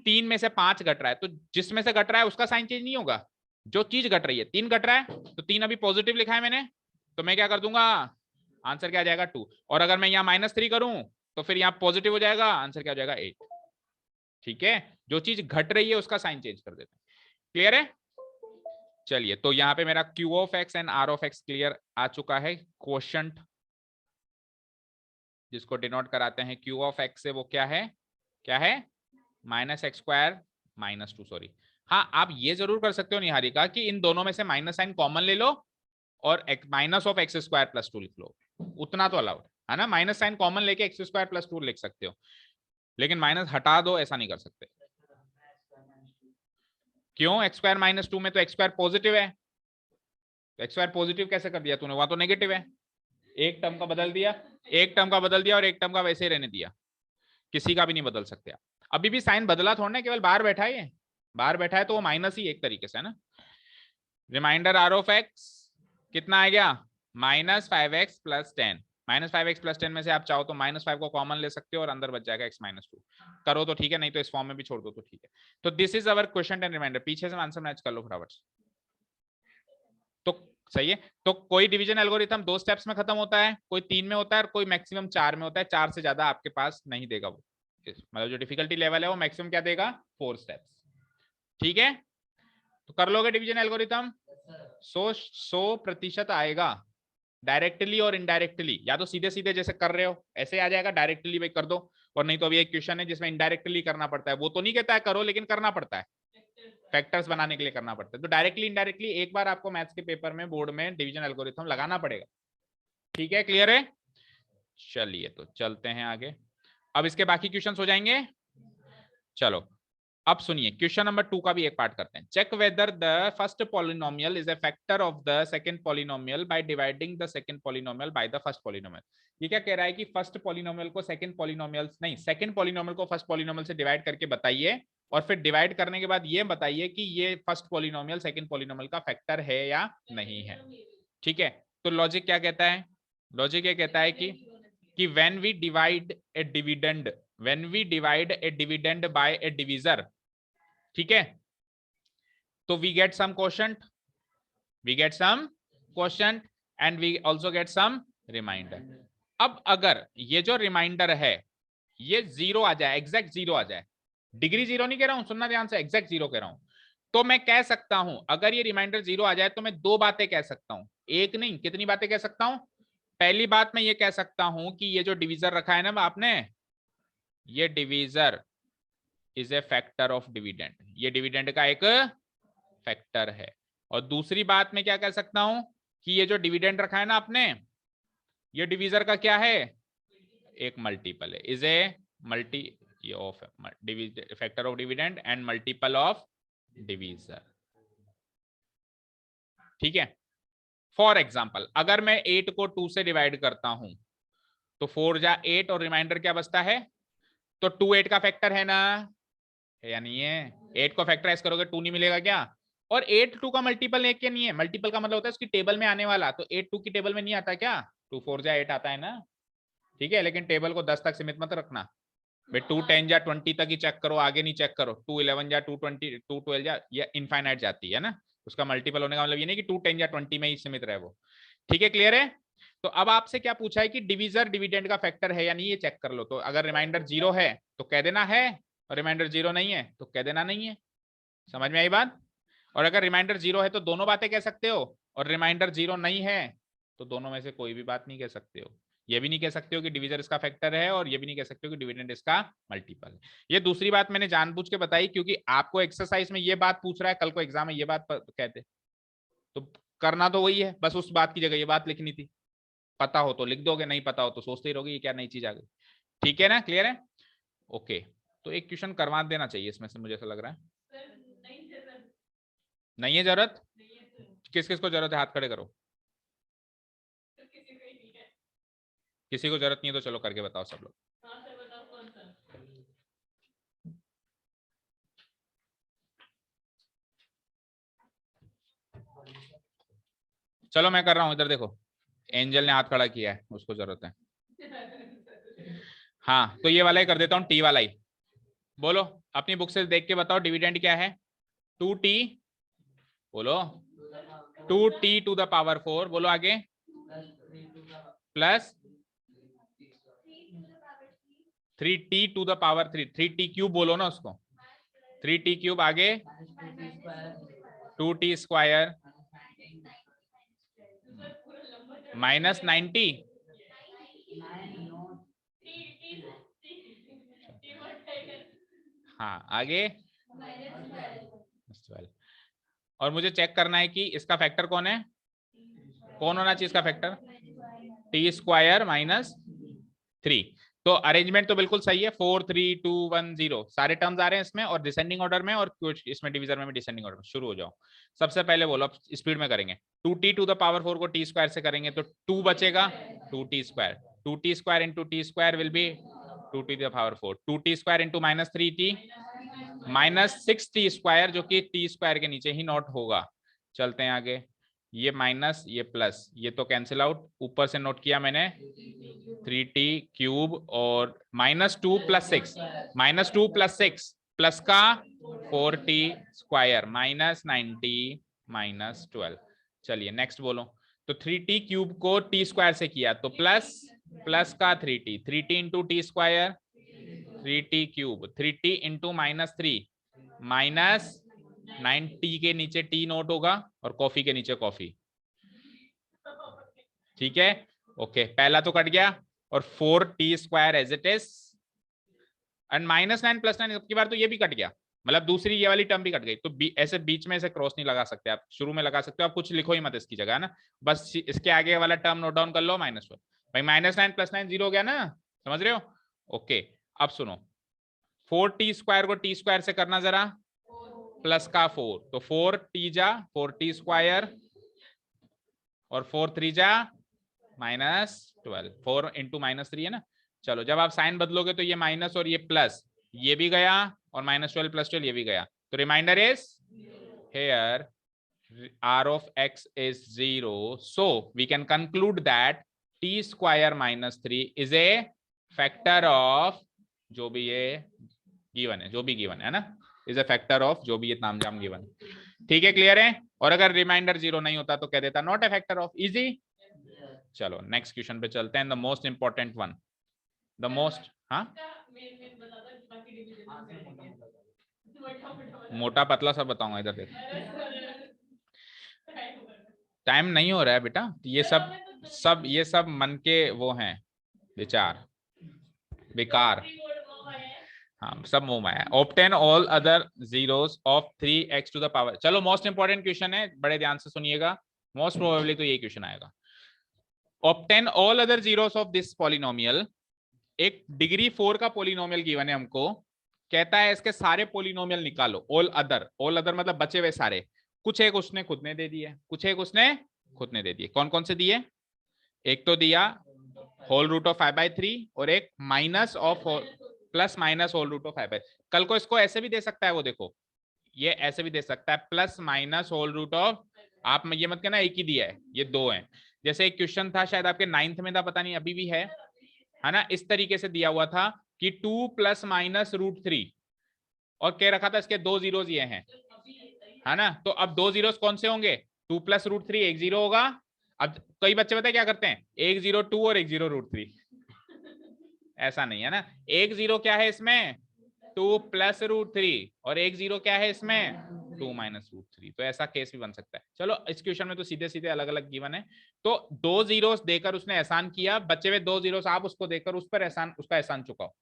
3 में से 5 घट रहा है, तो जिसमें से घट रहा है उसका साइन चेंज नहीं होगा, जो चीज घट रही है, 3 घट रहा है तो 3 अभी पॉजिटिव लिखा है मैंने, तो मैं क्या कर दूंगा, आंसर क्या आ जाएगा 2, और अगर मैं यहाँ -3 करूं तो फिर यहाँ पॉजिटिव हो जाएगा, आंसर क्या हो जाएगा 8। ठीक है, जो चीज घट रही है उसका साइन चेंज कर देते हैं। क्लियर है, चलिए, तो यहाँ पे मेरा Q(x) एंड R(x) क्लियर आ चुका है। क्वोशंट जिसको डिनोट कराते हैं Q(x) से, वो क्या है, क्या है, -x² -2, सॉरी, हाँ आप ये जरूर कर सकते हो निहारिका कि इन दोनों में से माइनस साइन कॉमन ले लो और -(x² + 2) लिख लो, उतना तो अलाउड है ना, माइनस साइन कॉमन लेके x² + 2 लिख सकते हो, लेकिन माइनस हटा दो ऐसा नहीं कर सकते। क्यों, x² - 2 में तो x² पॉजिटिव है, तो x² पॉजिटिव कैसे कर दिया तूने, वहां तो नेगेटिव है, एक टर्म का बदल दिया, एक टर्म का बदल दिया और एक टर्म का वैसे ही रहने दिया, किसी का भी नहीं बदल सकते आप। अभी भी साइन बदला थोड़ा, केवल बाहर बैठा है, बाहर बैठा है तो वो माइनस ही एक तरीके से है ना। रिमाइंडर R(x) कितना आ गया, -5x + 10, -5x + 10 में से आप चाहो तो -5 को कॉमन ले सकते हो और अंदर बच जाएगा x - 2, करो तो ठीक है, नहीं तो इस फॉर्म में भी छोड़ दो तो ठीक है। तो this is our question and remainder, पीछे से आंसर मैच कर लो फटाफट। तो सही है, तो कोई डिवीजन एल्गोरिथम 2 स्टेप्स में खत्म होता है, कोई 3 में होता है और कोई मैक्सिमम 4 में होता है, 4 से ज्यादा आपके पास नहीं देगा वो, मतलब जो डिफिकल्टी लेवल है वो मैक्सिमम क्या देगा, 4 स्टेप्स। ठीक है, तो कर लोगे डिवीजन एल्गोरिथम, 100% आएगा, डायरेक्टली और इनडायरेक्टली, या तो सीधे सीधे जैसे कर रहे हो ऐसे आ जाएगा, डायरेक्टली भाई कर दो, और नहीं तो अभी एक क्वेश्चन है जिसमें इनडायरेक्टली करना पड़ता है, वो तो नहीं कहता है करो लेकिन करना पड़ता है, फैक्टर्स बनाने के लिए करना पड़ता है, तो डायरेक्टली इनडायरेक्टली एक बार आपको मैथ्स के पेपर में बोर्ड में डिवीजन एल्गोरिथम लगाना पड़ेगा। ठीक है, क्लियर है, चलिए तो चलते हैं आगे, अब इसके बाकी क्वेश्चंस हो जाएंगे। चलो अब सुनिए, क्वेश्चन नंबर 2 का भी एक पार्ट करते हैं। Check whether the first polynomial is a factor of the second polynomial by dividing the second polynomial by the first polynomial. ये क्या कह रहा है कि फर्स्ट पॉलिनोमियल को सेकंड पॉलिनोमियल नहीं, सेकंड पॉलिनोमियल को फर्स्ट पॉलिनोमियल से डिवाइड करके बताइए, और फिर डिवाइड करने के बाद ये बताइए कि ये फर्स्ट पॉलिनोमियल सेकंड पॉलिनोमियल का फैक्टर है या नहीं है। ठीक है, तो लॉजिक क्या कहता है, लॉजिक ये कहता है कि when we divide a dividend, when we divide a dividend by a divisor, ठीक है, तो we get some quotient, we get some quotient and we also get some remainder. अब अगर ये जो रिमाइंडर है ये 0 आ जाए, एग्जैक्ट 0 आ जाए, डिग्री 0 नहीं कह रहा हूं, सुनना ध्यान से, एग्जैक्ट 0 कह रहा हूं, तो मैं कह सकता हूं अगर ये रिमाइंडर 0 आ जाए तो मैं 2 बातें कह सकता हूं, एक नहीं कितनी बातें कह सकता हूं। पहली बात मैं ये कह सकता हूं कि ये जो डिवीजर रखा है ना आपने, ये divisor is a factor of dividend, ये डिविडेंड का एक फैक्टर है। और दूसरी बात मैं क्या कह सकता हूं कि ये जो डिविडेंड रखा है ना आपने, ये डिवीजर का क्या है, एक मल्टीपल है, is a multi of factor of dividend and multiple of divisor. ठीक है। फॉर एग्जाम्पल अगर मैं 8 को 2 से डिवाइड करता हूं तो 4 जा 8 और रिमाइंडर क्या बचता है, तो 2 8 का फैक्टर है ना, है या नहीं है? 8 को फैक्टराइज करोगे 2 नहीं मिलेगा क्या? और 8 2 का मल्टीपल है क्या? नहीं है। मल्टीपल का मतलब होता है उसकी टेबल में आने वाला, तो 8 2 की टेबल में नहीं आता क्या? 2 4 जा 8 आता है ना। ठीक है, लेकिन टेबल को 10 तक सीमित मत रखना भाई, 2 10 जा 20 तक ही चेक करो, आगे नहीं चेक करो। 2 11 जा 2 20 2 12 जा ये इनफाइनाइट जाती है ना, उसका मल्टीपल होने का मतलब ये नहीं कि 2 10 या 20 में ही सीमित रहे वो। ठीक है, क्लियर है? तो अब आपसे क्या पूछा है कि डिविजर डिविडेंड का फैक्टर है या नहीं, ये चेक कर लो। तो अगर रिमाइंडर 0 है तो कह देना है, और रिमाइंडर 0 नहीं है तो कह देना नहीं है। समझ में आई बात? और अगर रिमाइंडर 0 है तो दोनों बातें कह सकते हो, और रिमाइंडर 0 नहीं है तो दोनों में से कोई भी बात नहीं कह सकते हो। ये भी नहीं कह सकते हो कि डिविजर इसका फैक्टर है, और ये भी नहीं कह सकते हो कि डिविडेंड इसका मल्टीपल है। ये दूसरी बात मैंने जानबूझ के बताई क्योंकि आपको एक्सरसाइज में ये बात पूछ रहा है, कल को एग्जाम में ये बात कहते, तो करना तो वही है, बस उस बात की जगह ये बात लिखनी थी। पता हो तो लिख दोगे, नहीं पता हो तो सोचते ही रहोगे ये क्या नई चीज आ गई। ठीक है ना, क्लियर है? ओके, तो एक क्वेश्चन करवा देना चाहिए इसमें से, मुझे ऐसा लग रहा है। नहीं है जरूरत? किस किस को जरूरत है, हाथ खड़े करो। किसी को जरूरत नहीं है तो चलो करके बताओ सब लोग। चलो मैं कर रहा हूं, इधर देखो, एंजल ने हाथ खड़ा किया है, उसको जरूरत है। हाँ तो ये वाला ही कर देता हूँ, टी वाला ही। बोलो अपनी बुक से देख के बताओ डिविडेंड क्या है। 2t, बोलो 2t टू द पावर 4, बोलो आगे, plus 3t to the power 3, 3t cube बोलो ना उसको, 3t क्यूब, आगे 2t स्क्वायर माइनस 90, हाँ आगे 12। और मुझे चेक करना है कि इसका फैक्टर कौन है, कौन होना चाहिए इसका फैक्टर, टी स्क्वायर माइनस 3। तो अरेंजमेंट तो बिल्कुल सही है, 4 3 2 1 0 सारे टर्म्स आ रहे हैं इसमें, और डिसेंडिंग ऑर्डर में, और कुछ इसमें डिवीजर में भी डिसेंडिंग ऑर्डर में। शुरू हो जाओ, सबसे पहले बोलो, अब स्पीड में करेंगे। 2t टू द पावर 4 को टी स्क्वायर से करेंगे तो 2 बचेगा, 2t square, 2t square into t square will be 2t to the power 4, 2t square into minus 3t minus 6t square, जो कि टी स्क्वायर के नीचे ही नोट होगा। चलते हैं आगे, ये माइनस ये प्लस, ये तो कैंसिल आउट, ऊपर से नोट किया मैंने 3t क्यूब और minus 2 plus 6, minus 2 plus 6 plus का 4t स्क्वायर माइनस 90 माइनस 12। चलिए नेक्स्ट बोलो, तो 3t क्यूब को t स्क्वायर से किया तो प्लस, प्लस का 3t, 3t into t square 3t cube, 3t into minus 3 minus 9t के नीचे t नोट होगा और कॉफी के नीचे कॉफी। ठीक है, ओके, पहला तो कट गया, और 4t square as it is, and minus 9 plus 9 की बार तो ये भी कट गया, मतलब दूसरी ये वाली टर्म भी कट गई। तो ऐसे बीच में से क्रॉस नहीं लगा सकते आप, शुरू में लगा सकते हो, आप कुछ लिखो ही मत इसकी जगह ना, बस इसके आगे वाला टर्म नोट डाउन कर लो, -1। भाई माइनस 9 प्लस 9 0 हो गया ना, समझ रहे हो? ओके, अब सुनो, 4t स्क्वायर को टी स्क्वायर से करना जरा, प्लस का 4, तो 4t जा 4t स्क्वायर, और 4 3 जा -12, 4 इंटू -3 है ना। चलो जब आप साइन बदलोगे तो ये माइनस और ये प्लस, ये भी गया, और -12 प्लस 12 ये भी गया, तो remainder is here r of x is 0, so we can conclude that t square minus 3 is a factor of, जो भी ये गिवन है, जो भी गिवन है ना, इज a factor of जो भी ये नामजाम गिवन। ठीक है, क्लियर है? और अगर रिमाइंडर 0 नहीं होता तो कह देता not a factor of, easy. चलो नेक्स्ट क्वेश्चन पे चलते हैं, the most important one, the most, हाँ मोटा पतला सब बताऊंगा, इधर देखो, टाइम नहीं हो रहा है बेटा, ये सब मन के वो हैं विचार, बेकार। हाँ सब मुंह में है। Obtain all other zeros of 3x to the power. चलो मोस्ट इंपॉर्टेंट क्वेश्चन है, बड़े ध्यान से सुनिएगा, मोस्ट प्रोबेबली तो यही क्वेश्चन आएगा। Obtain all other zeros of this polynomial. एक डिग्री 4 का पॉलिनोमियल गिवन है हमको, कहता है इसके सारे पॉलिनोमियल निकालो। ऑल अदर मतलब बचे हुए सारे। कुछ एक उसने खुद ने दे दिए, कुछ एक उसने खुद ने दे दिए। कौन कौन से दिए? एक तो दिया होल रूट ऑफ 5/3 और एक minus of plus minus whole root of 5/3। कल को इसको ऐसे भी दे सकता है, वो देखो ये ऐसे भी दे सकता है plus minus whole root of. आप ये मत कहना एक ही दिया है, ये दो हैं। जैसे एक क्वेश्चन था शायद आपके 9th में था, पता नहीं अभी भी है ना, इस तरीके से दिया हुआ था कि 2 प्लस माइनस रूट 3 और कह रखा था इसके दो जीरोस ये हैं, है ना। तो अब दो जीरोस कौन से होंगे? 2 प्लस रूट 3 एक जीरो होगा। अब कई बच्चे पता है क्या करते हैं, 1 0 2 और 1 0 रूट 3। ऐसा नहीं है ना, एक जीरो क्या है इसमें 2 प्लस रूट 3 और एक जीरो क्या है इसमें 2 माइनस रूट 3। तो ऐसा केस भी बन सकता है। चलो इस क्वेश्चन में तो सीधे सीधे अलग अलग गिवन है। तो दो जीरोस देकर उसने एहसान किया, बचे हुए दो जीरोस आप उसको देकर उस पर एहसान, उसका एहसान चुकाओ।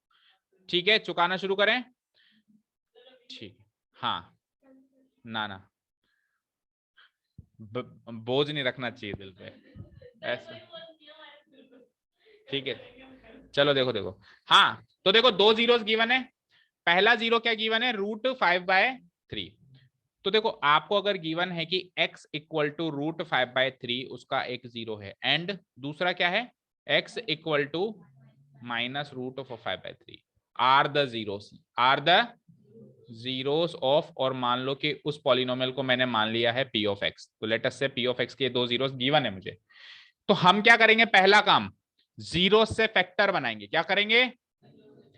ठीक है, चुकाना शुरू करें। ठीक, हाँ ना ना बोझ नहीं रखना चाहिए दिल पे ऐसा। ठीक है चलो देखो देखो, हाँ तो देखो दो जीरोस गिवन है। पहला जीरो क्या गिवन है, √5/3। तो देखो आपको अगर गिवन है कि x इक्वल टू √5/3 उसका एक जीरो है, एंड दूसरा क्या है x equal to minus √5/3 are the zeros of, और मान लो कि उस पॉलिनोमियल को मैंने मान लिया है p ऑफ x। तो लेट अस से p ऑफ x के दो जीरोस गिवन है मुझे। तो हम क्या करेंगे, पहला काम जीरो से फैक्टर बनाएंगे। क्या करेंगे?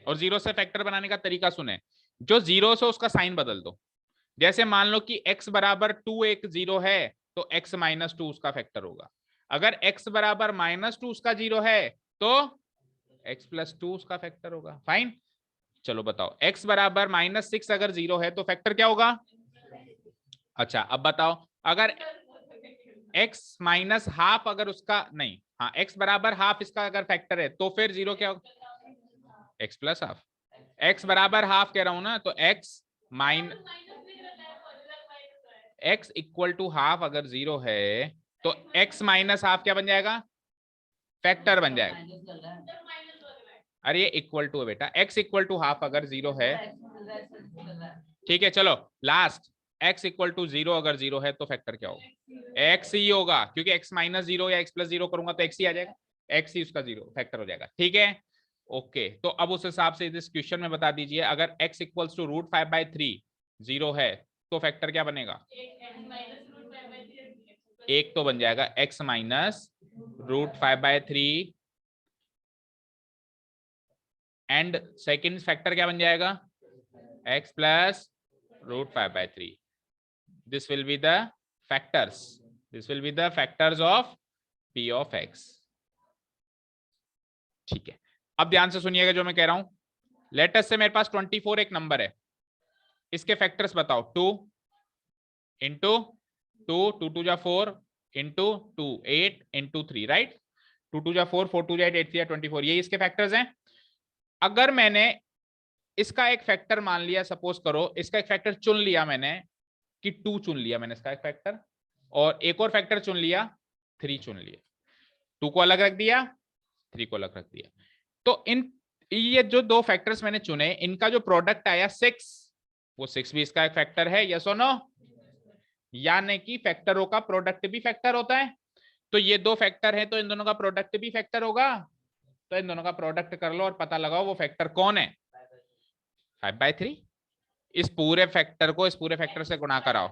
और जीरो से फैक्टर बनाने का तरीका सुने, जो जीरो से उसका साइन बदल दो। जैसे मान लो कि x बराबर 2 एक जीरो है तो x माइनस 2 उसका फैक्टर होगा। अगर x बराबर -2 उसका जीरो है तो x प्लस 2 उसका फैक्टर होगा। फाइन, चलो बताओ x बराबर -6 अगर जीरो है तो फैक्टर क्या होगा? अच्छा अब बताओ, अगर x माइनस हाफ अगर उसका नहीं, हाँ x बराबर हाफ इसका अगर फैक्टर है तो फिर जीरो क्या होगा? x plus half. x बराबर हाफ कह रहा हूं ना, तो x इक्वल टू हाफ अगर जीरो है तो x माइनस हाफ क्या बन जाएगा? फैक्टर बन जाएगा। अरे ये इक्वल टू है बेटा, x इक्वल टू हाफ अगर जीरो है। ठीक है चलो last, x equal to zero अगर जीरो है तो फैक्टर क्या होगा? x ही होगा, क्योंकि x माइनस जीरो या x प्लस जीरो करूंगा तो x ही आ जाएगा, x ही उसका जीरो फैक्टर हो जाएगा। ठीक है ओके, तो अब उस हिसाब से इस क्वेश्चन में बता दीजिए, अगर x इक्वल्स टू √5/3 जीरो है तो फैक्टर क्या बनेगा? एक तो बन जाएगा x minus √5/3 and second factor क्या बन जाएगा? x plus √5/3। this will be the factors, this will be the factors of p of x। ठीक है, अब ध्यान से सुनिएगा जो मैं कह रहा हूं। लेटेस्ट से मेरे पास 24 एक नंबर है, इसके फैक्टर्स बताओ। 2 इंटू 2, 2 2 जा 4 इंटू 2 8 इंटू 3, राइट। 2 2 जा 4, 4 2 जा 8, 8 3 जा 24, ये इसके फैक्टर्स हैं। अगर मैंने इसका एक फैक्टर मान लिया, सपोज करो इसका एक फैक्टर चुन लिया मैंने कि 2 चुन लिया मैंने इसका एक फैक्टर, और एक और फैक्टर चुन लिया 3 चुन लिया। 2 को अलग रख दिया, 3 को अलग रख दिया। तो इन ये जो दो फैक्टर्स मैंने चुने इनका जो प्रोडक्ट आया 6, वो 6 भी इसका एक फैक्टर है, यस और नो? यानी कि फैक्टरों का प्रोडक्ट भी फैक्टर होता है। तो ये दो फैक्टर है तो इन दोनों का प्रोडक्ट भी फैक्टर होगा। तो इन दोनों का प्रोडक्ट कर लो और पता लगाओ वो फैक्टर कौन है। 5/3, इस पूरे फैक्टर को इस पूरे फैक्टर से गुणा कराओ।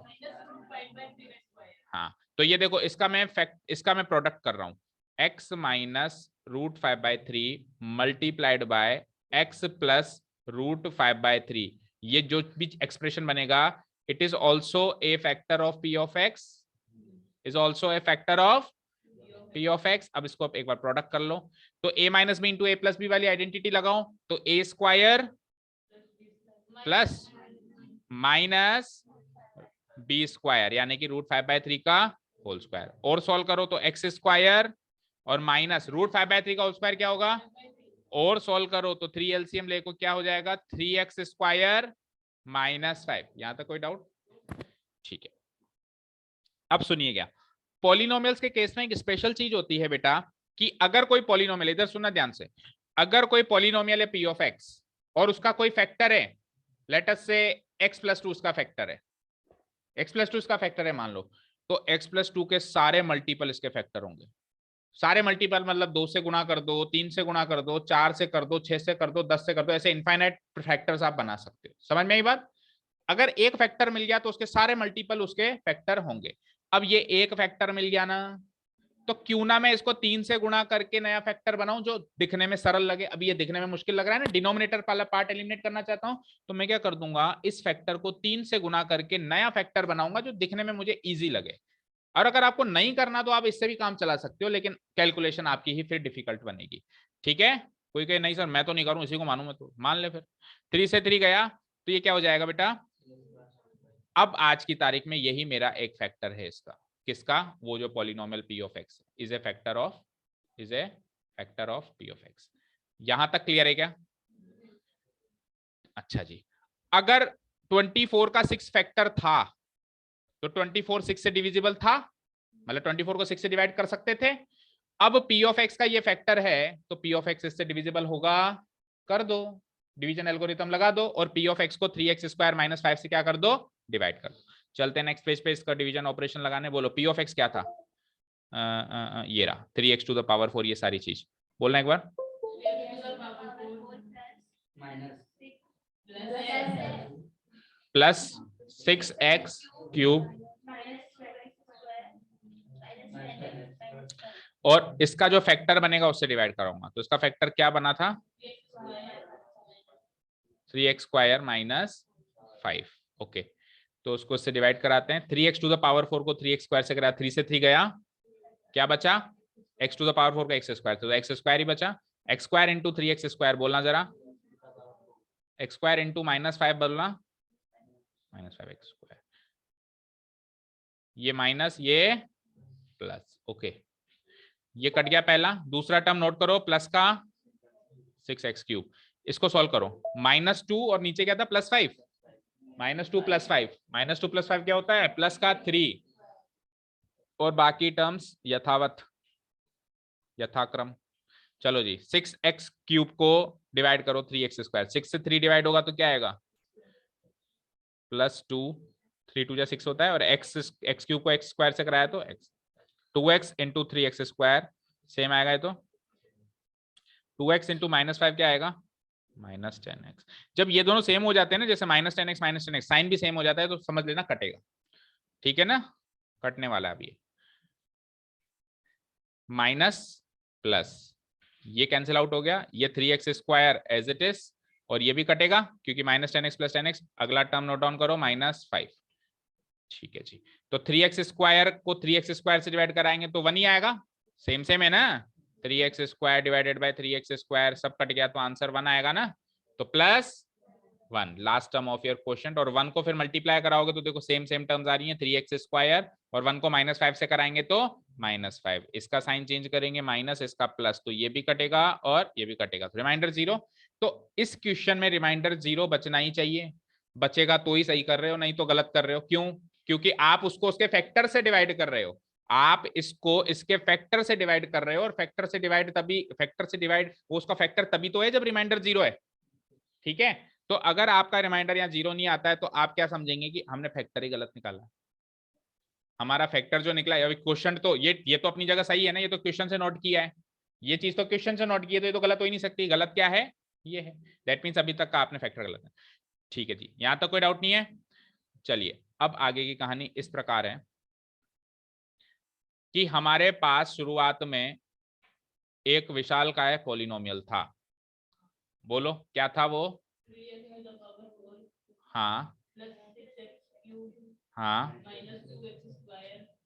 हाँ तो ये देखो इसका मैं प्रोडक्ट कर रहा हूं, x minus √5/3 multiplied by x plus √5/3। ये जो भी एक्सप्रेशन बनेगा it is also a factor of p of x, is also a factor of p of x। अब इसको एक बार प्रोडक्ट कर लो, तो a minus b into a plus b वाली आइडेंटिटी लगाओ, तो a square plus minus b square यानी कि √5/3 का होल स्क्वायर, और सॉल्व करो तो एक्स स्क्वायर और माइनस √5/3 का होल स्क्वायर क्या होगा? और सॉल्व करो तो 3 एलसीएम लेको क्या हो जाएगा 3x स्क्वायर -5। यहां तक कोई डाउट? ठीक है, अब सुनिएगा, पॉलिनोमियल्स के केस में एक स्पेशल चीज होती है बेटा कि अगर कोई पॉलिनोमियल, इधर सुनना ध्यान से, अगर कोई पॉलिनोमियल है p ऑफ x और उसका कोई फैक्टर है, लेट अस से x+2 उसका फैक्टर है, x+2 इसका फैक्टर है मान लो, तो x+2 के सारे मल्टीपल इसके फैक्टर होंगे। सारे मल्टीपल मतलब 2 से गुणा कर दो, 3 से गुणा कर दो, 4 से कर दो, 6 से कर दो, 10 से कर दो, ऐसे इनफाइनाइट फैक्टर्स आप बना सकते हो। समझ में आई बात? अगर एक फैक्टर मिल गया तो उसके सारे मल्टीपल उसके फैक्टर होंगे। अब ये एक फैक्टर मिल गया ना, तो क्यों ना मैं इसको 3 से गुणा करके नया फैक्टर बनाऊं जो दिखने में सरल लगे। अभी ये दिखने में मुश्किल लग रहा है ना, डिनोमिनेटर वाला पार्ट एलिमिनेट करना चाहता हूं, तो मैं क्या कर दूंगा, इस फैक्टर को 3 से गुणा करके नया फैक्टर बनाऊंगा जो दिखने में मुझे इजी लगे। और अगर आपको नहीं करना तो आप इससे भी काम चला सकते हो, लेकिन कैलकुलेशन आपकी ही फिर डिफिकल्ट बनेगी। ठीक है, कोई कहे नहीं सर मैं तो नहीं करूं, इसी को मानू मैं, तो मान ले फिर। 3 से 3 गया तो ये क्या हो जाएगा बेटा, अब आज की तारीख में यही मेरा एक फैक्टर है इसका, किसका, वो जो polynomial p of x is a factor of p of x। यहां तक क्लियर है क्या? अच्छा जी, अगर 24 का 6 फैक्टर था तो 24 6 से डिविजिबल था, मतलब 24 को 6 से डिवाइड कर सकते थे। अब p ऑफ x का ये फैक्टर है तो p ऑफ x इससे डिविजिबल होगा, कर दो, डिवीजन एल्गोरिथम लगा दो, और p ऑफ x को 3x स्क्वायर -5 से क्या कर दो, डिवाइड कर दो। चलते हैं नेक्स्ट पेज पे, इसका डिवीजन ऑपरेशन लगाने। बोलो p ऑफ x क्या था? ये रहा 3x टू द पावर 4, ये सारी चीज बोलना एक बार। प्लस 6x क्यूब, और इसका जो फैक्टर बनेगा उससे डिवाइड कराऊंगा, तो इसका फैक्टर क्या बना था, 3x स्क्वायर -5। ओके, तो उसको इससे डिवाइड कराते हैं। 3x टू द पावर 4 को 3x स्क्वायर से कराया, 3 से 3 गया, क्या बचा, x टू द पावर 4 का x स्क्वायर, तो x स्क्वायर ही बचा। x square into 3x square बोलना जरा, x स्क्वायर इंटू -5 बोलना, -5x स्क्वायर, ये माइनस ये प्लस। ओके, ये कट गया पहला। दूसरा टर्म नोट करो, प्लस का 6x क्यूब, इसको सॉल्व करो, -2 और नीचे क्या था +5, -2 + 5, -2 + 5 क्या होता है, प्लस का 3, और बाकी टर्म्स यथावत यथाक्रम। चलो जी, 6x क्यूब को डिवाइड करो 3x स्क्वायर, 6 से 3 डिवाइड होगा तो क्या आएगा, +2, 3 2 6 होता है, और x क्यूब को x स्क्वायर से कराया तो x, 2x into 3x square same आएगा, ये तो 2x इंटू -5 क्या आएगा, -10x। जब ये दोनों सेम हो जाते हैं ना, जैसे -10x साइन भी सेम हो जाता है, तो समझ लेना कटेगा। ठीक है ना, कटने वाला है अभी, माइनस प्लस, ये कैंसिल आउट हो गया, ये 3x square as it is, और ये भी कटेगा क्योंकि -10x + 10x। अगला टर्म नोट डाउन करो, -5। ठीक है जी, तो 3x स्क्वायर को 3x स्क्वायर से डिवाइड कराएंगे तो 1 ही आएगा, सेम सेम है ना, 3x square divided by 3x square, सब कट गया तो आंसर 1 आएगा ना, तो +1 last term of your question. और 1 को फिर मल्टीप्लाई कराओगे तो देखो सेम सेम टर्म्स आ रही हैं, 3x स्क्वायर, और 1 को -5 से कराएंगे तो -5, इसका साइन चेंज करेंगे माइनस, इसका प्लस, तो ये भी कटेगा और ये भी कटेगा, तो रिमाइंडर 0। तो इस क्वेश्चन में रिमाइंडर 0 बचना ही चाहिए, बचेगा तो ही सही कर रहे हो, नहीं तो गलत कर रहे हो। क्यों? क्योंकि आप उसको उसके फैक्टर से डिवाइड कर रहे हो, आप इसको इसके फैक्टर से डिवाइड कर रहे हो, और फैक्टर से डिवाइड वो उसका फैक्टर तभी तो है जब रिमाइंडर 0 है। ठीक है, तो अगर आपका रिमाइंडर यहाँ 0 नहीं आता है तो आप क्या समझेंगे कि हमने फैक्टर ही गलत निकाला, हमारा फैक्टर जो निकला है। क्वेश्चन तो ये तो अपनी जगह सही है ना, ये तो क्वेश्चन से नोट किया है, ये चीज तो क्वेश्चन से नोट की है, तो ये तो गलत हो ही नहीं सकती। गलत क्या है, ये है, दैट मीन्स अभी तक का आपने फैक्टर गलत है। ठीक है जी, यहां तक कोई डाउट नहीं है। चलिए, अब आगे की कहानी इस प्रकार है कि हमारे पास शुरुआत में एक विशालकाय पॉलिनोमियल था। बोलो क्या था वो, हाँ हाँ,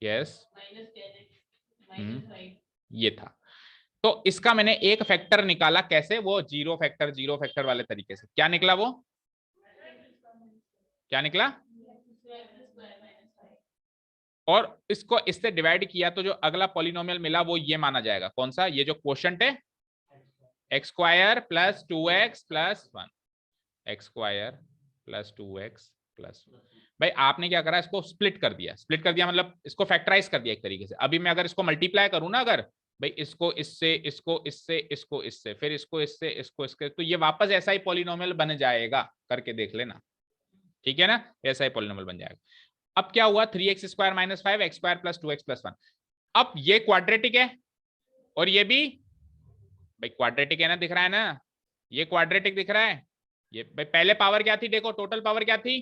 यस, ये था। तो इसका मैंने एक फैक्टर निकाला, कैसे, वो जीरो फैक्टर वाले तरीके से। क्या निकला वो, क्या निकला, और इसको इससे डिवाइड किया तो जो अगला पॉलिनोमियल मिला वो ये माना जाएगा, कौन सा, ये जो क्वोशंट है, x square plus 2x plus 1, x square plus 2x plus 1। भाई आपने क्या करा, इसको स्प्लिट कर दिया, स्प्लिट कर दिया मतलब इसको फैक्टराइज कर दिया एक तरीके से। अभी मैं अगर इसको मल्टीप्लाई करूं ना, अगर भाई इसको इससे, इसको इससे, इसको इससे, फिर इसको इससे, इसको इसके, तो ये वापस ऐसा ही पॉलिनोमियल बन जाएगा, करके देख लेना, ठीक है ना, ऐसा ही पॉलिनोमियल बन जाएगा। अब क्या हुआ, 3x square minus 5 x square plus 2x plus 1। अब ये क्वाड्रेटिक है और ये भी भाई क्वाड्रेटिक है ना, दिख रहा है ना, ये क्वाड्रेटिक दिख रहा है। ये भाई पहले पावर क्या थी, देखो टोटल पावर क्या थी,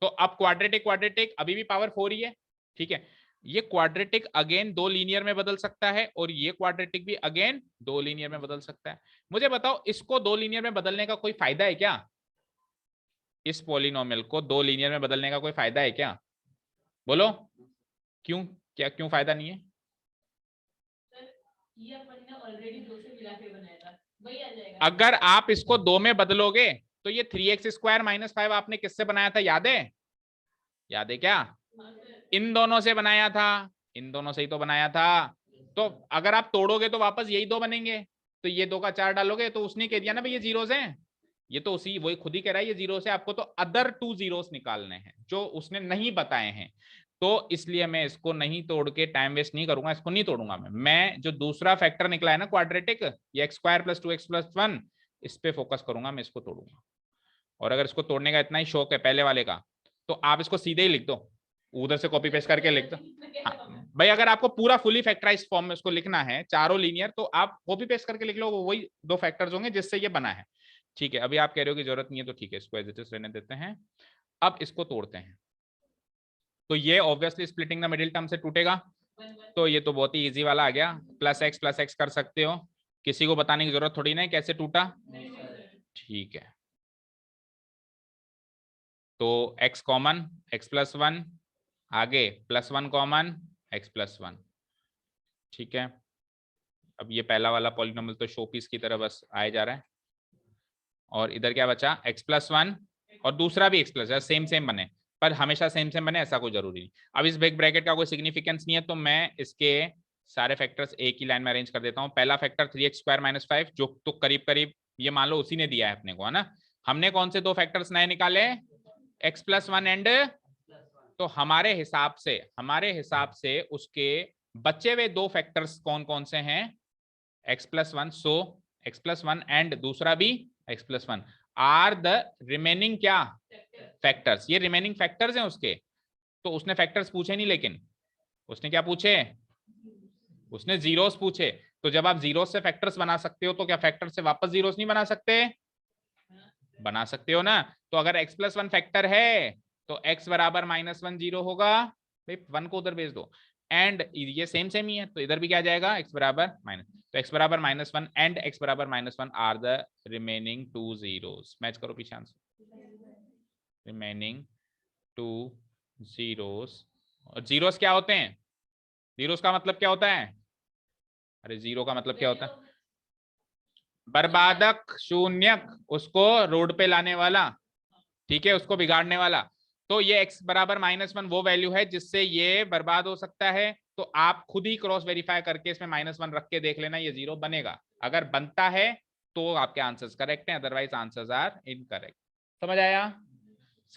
तो अब क्वाड्रेटिक क्वाड्रेटिक अभी भी पावर 4 ही है, ठीक है। ये क्वाड्रेटिक अगेन 2 लीनियर में बदल सकता है और ये क्वाड्रेटिक भी अगेन 2 लीनियर में बदल सकता है। मुझे बताओ इसको 2 लीनियर में बदलने का कोई फायदा है क्या, इस पॉलिनोमियल को 2 लीनियर में बदलने का कोई फायदा है क्या, बोलो क्यों, क्या क्यों फायदा नहीं है? ये अपन ने ऑलरेडी 2 से मिला के बनाया था, वही आ जाएगा। अगर आप इसको 2 में बदलोगे तो ये 3x स्क्वायर माइनस 5 आपने किससे बनाया था, याद है, याद है क्या, इन दोनों से बनाया था, इन दोनों से ही तो बनाया था। तो अगर आप तोड़ोगे तो वापस यही 2 बनेंगे, तो ये 2 का 4 डालोगे तो उसने कह दिया ना भाई ये जीरोस हैं, ये तो उसी वही खुद ही कह रहा है ये जीरोस है, आपको तो अदर 2 जीरोस निकालने हैं जो उसने नहीं बताए हैं। तो इसलिए मैं इसको नहीं तोड़ के टाइम वेस्ट नहीं करूंगा, इसको नहीं तोड़ूंगा मैं जो दूसरा फैक्टर निकला है ना क्वाड्रेटिक, ये x square plus 2x plus 1, इस पे फोकस करूंगा, मैं इसको तोड़ूंगा। और अगर इसको तोड़ने का इतना ही शौक है पहले वाले का, तो आप इसको सीधे ही लिख दो, उधर से कॉपी पेस्ट करके लिख दो। हाँ भाई, अगर आपको पूरा फुली फैक्टराइज फॉर्म में उसको लिखना है चारों लीनियर, तो आप कॉपी पेस्ट करके लिख लो, वही 2 फैक्टर्स होंगे जिससे ये बना है, ठीक है। अभी आप कह रहे हो कि जरूरत नहीं है, तो ठीक है, इसको एज इट इज रहने देते हैं। अब इसको तोड़ते हैं, तो ये obviously splitting the middle term से टूटेगा, तो ये तो बहुत ही इजी वाला आ गया, प्लस एक्स कर सकते हो, किसी को बताने की जरूरत थोड़ी ना है कैसे टूटा, ठीक है। तो x कॉमन, x प्लस 1, आगे प्लस 1 कॉमन, x प्लस 1, ठीक है। अब ये पहला वाला पॉलिनोमियल तो शोपीस की तरह बस आया जा रहा है, और इधर क्या बचा, x प्लस 1 और दूसरा भी x प्लस, सेम सेम बने, पर हमेशा सेम सेम बने ऐसा कोई जरूरी नहीं। अब इस बिग ब्रैकेट का कोई सिग्निफिकेंस नहीं है, तो मैं इसके सारे फैक्टर्स एक ही लाइन में अरेंज कर देता हूँ। पहला फैक्टर 3x स्क्वायर माइनस 5, जो तो करीब करीब ये मान लो उसी ने दिया है अपने को, है ना। हमने कौन से 2 फैक्टर्स नए निकाले, x प्लस 1 एंड, तो हमारे हिसाब से उसके बचे हुए 2 फैक्टर्स कौन कौन से हैं, x plus 1, so x plus 1 and दूसरा भी x plus 1 are the remaining क्या फैक्टर्स, ये रिमेनिंग फैक्टर्स हैं उसके। तो उसने फैक्टर्स पूछे नहीं, लेकिन उसने क्या पूछे, उसने जीरोस पूछे। तो जब आप जीरोस से फैक्टर्स बना सकते हो, तो क्या फैक्टर से वापस जीरोस नहीं बना सकते, बना सकते हो ना। तो अगर x प्लस 1 फैक्टर है तो x बराबर माइनस 1 जीरो होगा, भाई 1 को उधर भेज दो, एंड ये सेम सेम ही है, तो इधर भी क्या जाएगा, x बराबर माइनस, तो x बराबर माइनस 1 एंड x बराबर minus 1 are the remaining 2 zeros. Match करो पीछे आंसर, रिमेनिंग 2 जीरोस। और जीरोस क्या होते हैं, जीरोस का मतलब क्या होता है, अरे जीरो का मतलब क्या होता है, बर्बादक, शून्यक, उसको रोड पे लाने वाला, ठीक है, उसको बिगाड़ने वाला। तो ये x बराबर माइनस 1 वो वैल्यू है जिससे ये बर्बाद हो सकता है। तो आप खुद ही क्रॉस वेरीफाई करके इसमें माइनस 1 रख के देख लेना, ये जीरो बनेगा। अगर बनता है तो आपके आंसर्स करेक्ट हैं, अदरवाइज आंसर्स आर इनकरेक्ट। समझ आया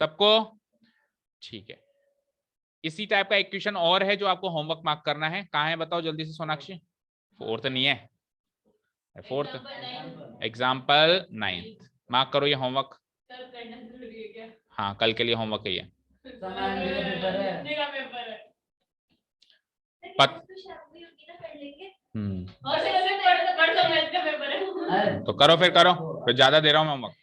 सबको, ठीक है। इसी टाइप का एक क्वेश्चन और है जो आपको होमवर्क मार्क करना है, कहाँ है बताओ जल्दी से सोनाक्षी, 4th नहीं है, 4th, एग्जाम्पल 9th, मार्क करो ये होमवर्क, हाँ कल के लिए होमवर्क है ये। तो करो फिर, करो फिर, ज्यादा दे रहा हूँ मैं होमवर्क।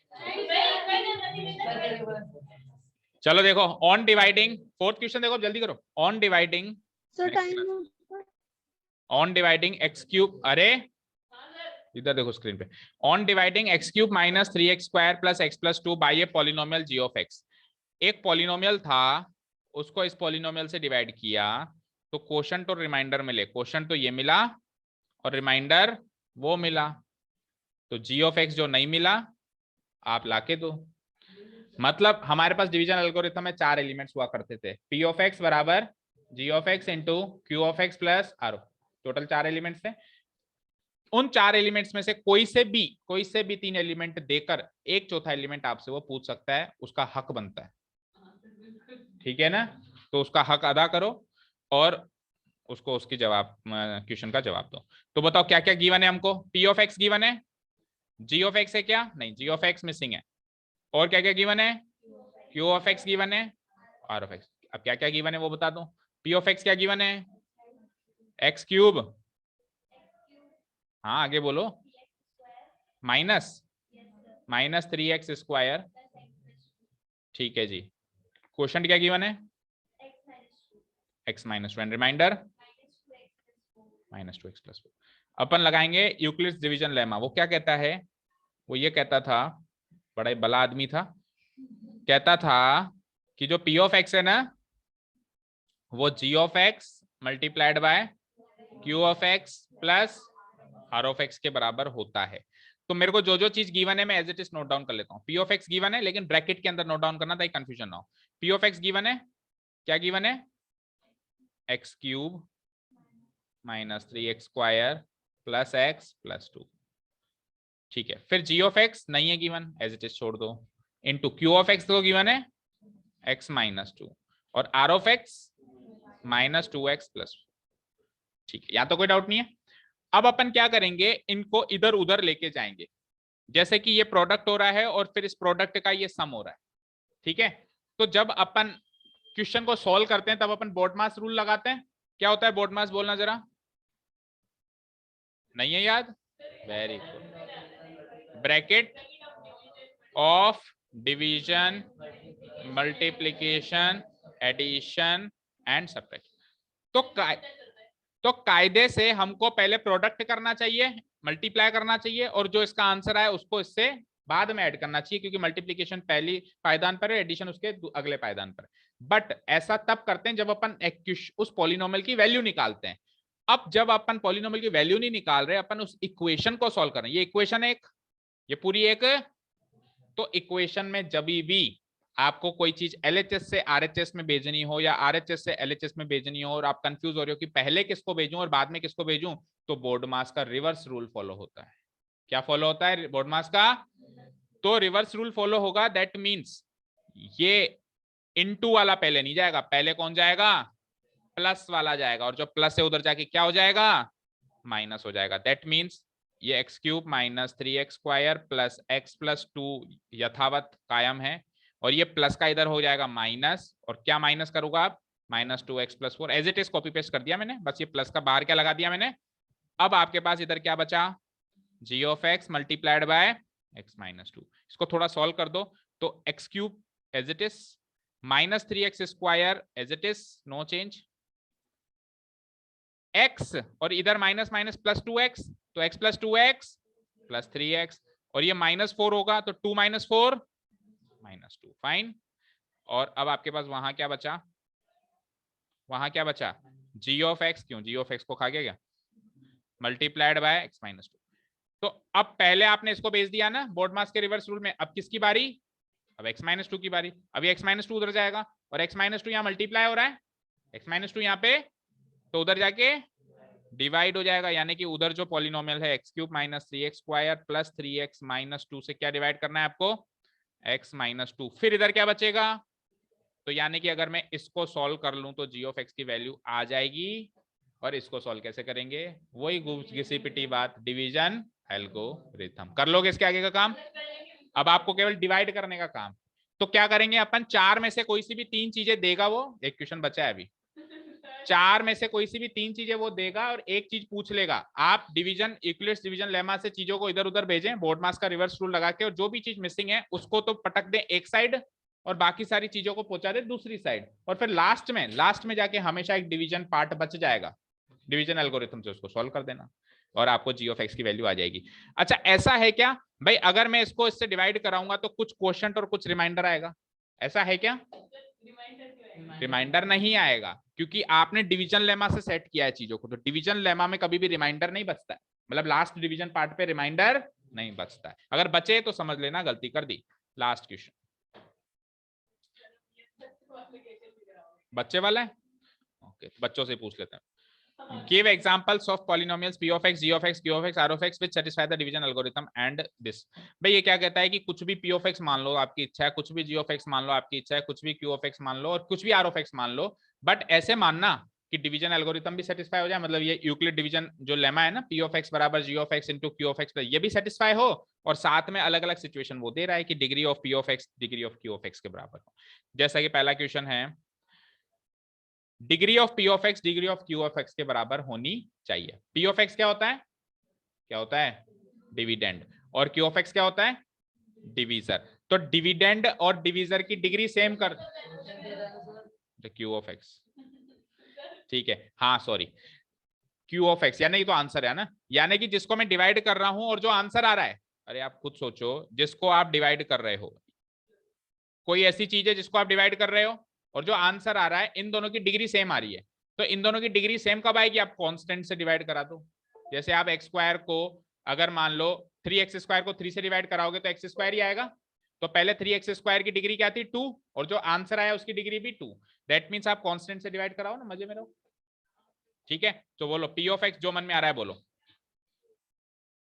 चलो देखो, ऑन डिवाइडिंग, 4th क्वेश्चन देखो जल्दी करो, on dividing, on dividing x cube, अरे इधर देखो स्क्रीन पे, on dividing x cube minus 3x square plus x plus 2 by a polynomial g of x. एक पॉलिनोमियल था, उसको इस पॉलिनोमियल से डिवाइड किया, तो क्वोशंट और रिमाइंडर मिले, क्वोशंट तो ये मिला और रिमाइंडर वो मिला, तो जी ऑफ एक्स जो नहीं मिला आप लाके दो। मतलब हमारे पास डिवीजन एल्गोरिथम में 4 एलिमेंट्स हुआ करते थे, पी ऑफ एक्स बराबर G of x into Q of x plus R, total 4 elements थे। उन 4 एलिमेंट्स में से कोई से भी 3 एलिमेंट देकर एक चौथा एलिमेंट आपसे वो पूछ सकता है, उसका हक बनता है। ठीक है ना? तो उसका हक अदा करो और उसको उसकी जवाब क्वेश्चन का जवाब दो। तो बताओ क्या क्या गिवन है हमको? पी ऑफ एक्स गिवन है, जी ऑफ एक्स है क्या? नहीं, जी ऑफ एक्स मिसिंग है। और क्या क्या गिवन है? क्यू ऑफ एक्स गिवन है, आर ऑफ एक्स। अब क्या क्या गिवन है वो बता दो। पी ऑफ एक्स क्या गिवन है? एक्स क्यूब, हाँ आगे बोलो, माइनस 3x²। ठीक है जी। क्वेश्चन क्या गिवन है? x-1। Reminder -2x+4। अपन लगाएंगे यूक्लिड्स डिवीजन लेमा। वो क्या कहता है? वो ये कहता था, बड़ा ही भला आदमी था, कहता था कि जो p ऑफ x है ना, वो g of x multiplied bye q of x plus r of x के बराबर होता है। तो मेरे को जो जो चीज गिवन है मैं as it is note down कर लेता हूँ। p ऑफ x गिवन है, लेकिन ब्रैकेट के अंदर नोट डाउन करना ताकि कंफ्यूजन ना हो। p ऑफ x गिवन है, क्या गिवन है? x³ -3x² plus x plus 2। ठीक है, फिर g ऑफ x नहीं है गिवन, एज इट इज छोड़ दो, इनटू q ऑफ x तो गिवन है x-2 और r ऑफ x -2x+। ठीक है, यहाँ तो कोई डाउट नहीं है। अब अपन क्या करेंगे, इनको इधर उधर लेके जाएंगे। जैसे कि ये प्रोडक्ट हो रहा है और फिर इस प्रोडक्ट का ये सम हो रहा है। ठीक है, तो जब अपन क्वेश्चन को सॉल्व करते हैं तब अपन बोर्डमास रूल लगाते हैं। क्या होता है बोर्डमास? बोलना जरा, नहीं है याद? Very good. Bracket of division, multiplication, addition and subtraction. तो कायदे से हमको पहले प्रोडक्ट करना चाहिए, मल्टीप्लाई करना चाहिए, और जो इसका आंसर आए उसको इससे बाद में ऐड करना चाहिए, क्योंकि मल्टीप्लिकेशन पहली पायदान पर है, एडिशन उसके अगले पायदान पर। बट ऐसा तब करते हैं जब अपन उस पॉलिनोमियल की वैल्यू निकालते हैं। अब जब अपन पॉलिनोमियल की वैल्यू नहीं निकाल रहे, अपन उस इक्वेशन को सॉल्व कर रहे हैं। ये इक्वेशन एक, ये पूरी एक। तो इक्वेशन में जब भी आपको कोई चीज एलएचएस से आरएचएस में भेजनी हो या आरएचएस से एलएचएस में भेजनी हो और आप कंफ्यूज हो रहे हो कि पहले किसको भेजूं और बाद में किसको भेजूं, तो बोर्डमास का रिवर्स रूल फॉलो होता है। क्या फॉलो होता है बोर्डमास का? तो रिवर्स रूल फॉलो होगा। दैट मींस ये इनटू वाला पहले नहीं जाएगा, पहले कौन जाएगा? प्लस वाला जाएगा, और जो प्लस है उधर जाके क्या हो जाएगा? माइनस हो जाएगा। दैट मींस ये x³ -3x² plus x plus 2 यथावत कायम है, और ये प्लस का इधर हो जाएगा माइनस, और क्या माइनस करूंगा आप? -2x+4 as it is copy paste कर दिया मैंने, बस ये प्लस का बाहर क्या लगा दिया मैंने। अब आपके पास इधर क्या बचा? g of x multiplied by x-2। इसको थोड़ा सॉल्व कर दो, तो x³ as it is, -3x² as it is, no change, x और इधर माइनस माइनस प्लस 2x, तो x plus 2x plus 3x, और ये -4 होगा तो 2 - 4 -2। फाइन। और अब आपके पास वहां क्या बचा? वहां क्या बचा? g ऑफ x, क्यों g ऑफ x को खा गया क्या? Multiplied by x-2। तो अब पहले आपने इसको भेज दिया ना बोर्डमास के रिवर्स रूल में, अब किसकी बारी? अब x-2 की बारी। अभी x-2 उधर जाएगा और x-2 यहाँ मल्टीप्लाई हो रहा है, x-2 यहाँ पे, तो उधर जाके डिवाइड हो जाएगा, यानी कि उधर जो पॉलिनोमियल है x³ -3x² प्लस 3x -2 से क्या डिवाइड करना है आपको? x-2। फिर इधर क्या बचेगा? तो यानी कि अगर मैं इसको सॉल्व कर लूं तो g ऑफ x की वैल्यू आ जाएगी। और इसको सॉल्व कैसे करेंगे? वही घिसी पिटी बात, डिवीजन एल्गोरिथम। कर लोगे इसके आगे का काम? अब आपको केवल डिवाइड करने का काम। तो क्या करेंगे अपन? 4 में से कोई सी भी 3 चीजें देगा वो, एक क्वेश्चन बचा है अभी, 4 में से कोई सी भी 3 चीजें वो देगा और एक चीज पूछ लेगा। आप डिवीजन, यूक्लिड्स डिवीजन लेमा से चीजों को इधर उधर भेजें बोर्डमास का रिवर्स रूल लगा के, और जो भी चीज मिसिंग है उसको तो पटक दें एक साइड और बाकी सारी चीजों को पहुंचा दे दूसरी साइड, और फिर लास्ट में जाके हमेशा एक डिवीजन पार्ट बच जाएगा, डिवीजन एल्गोरिथम से उसको सॉल्व कर देना और आपको g ऑफ x की वैल्यू आ जाएगी। अच्छा ऐसा है क्या भाई, अगर मैं इसको इससे डिवाइड कराऊंगा तो कुछ क्वोशंट और कुछ रिमाइंडर आएगा, ऐसा है क्या? रिमाइंडर नहीं आएगा, क्योंकि आपने डिवीजन लेमा से सेट किया है चीजों को। तो डिवीजन लेमा में कभी भी रिमाइंडर नहीं बचता है, मतलब लास्ट डिवीजन पार्ट पे रिमाइंडर नहीं बचता है। अगर बचे तो समझ लेना गलती कर दी। लास्ट क्वेश्चन बच्चे वाला है, ओके, बच्चों से पूछ लेते हैं। Give examples of polynomials p of x, g of x, q of x, r of x which satisfy the division algorithm and this. भाई ये क्या कहता है कि कुछ भी p of x मान लो आपकी इच्छा है, कुछ भी g of x मान लो आपकी इच्छा है, कुछ भी q of x मान लो और कुछ भी r of x मान लो, बट ऐसे मानना कि डिवीजन एल्गोरिथम भी सेटिस्फाई हो जाए, मतलब ये यूक्लिड डिवीजन जो लेमा है ना, p of x बराबर g of x into q of x, ये भी सेटिस्फाई हो और साथ में अलग अलग सिचुएशन वो दे रहा है कि degree of p of x degree of q of x के बराबर हो। जैसा कि पहला क्वेश्चन है, degree of p of x degree of q of x के बराबर होनी चाहिए। p of x क्या होता है, क्या होता है, डिविडेंड, और q of x क्या होता है, डिवीजर। तो डिविडेंड और डिवीजर की डिग्री सेम कर q of x, ठीक है, हाँ सॉरी, q of x यानी तो आंसर है ना, यानी कि जिसको मैं डिवाइड कर रहा हूं और जो आंसर आ रहा है, अरे आप खुद सोचो, जिसको आप डिवाइड कर रहे हो, कोई ऐसी चीज है जिसको आप डिवाइड कर रहे हो और जो आंसर आ रहा है, इन दोनों की डिग्री सेम आ रही है। तो इन दोनों की डिग्री सेम कब आएगी, आप कांस्टेंट से डिवाइड करा दो। जैसे आप एक्स स्क्वायर को अगर मान लो 3x स्क्वायर को 3 से डिवाइड कराओगे तो एक्स स्क्वायर ही आएगा। तो पहले 3x स्क्वायर की डिग्री क्या थी, 2, और जो आंसर आया उसकी डिग्री भी 2। दैट मीन्स आप कांस्टेंट से डिवाइड कराओ ना, मजे में रहो। ठीक है, तो बोलो p of x जो मन में आ रहा है बोलो,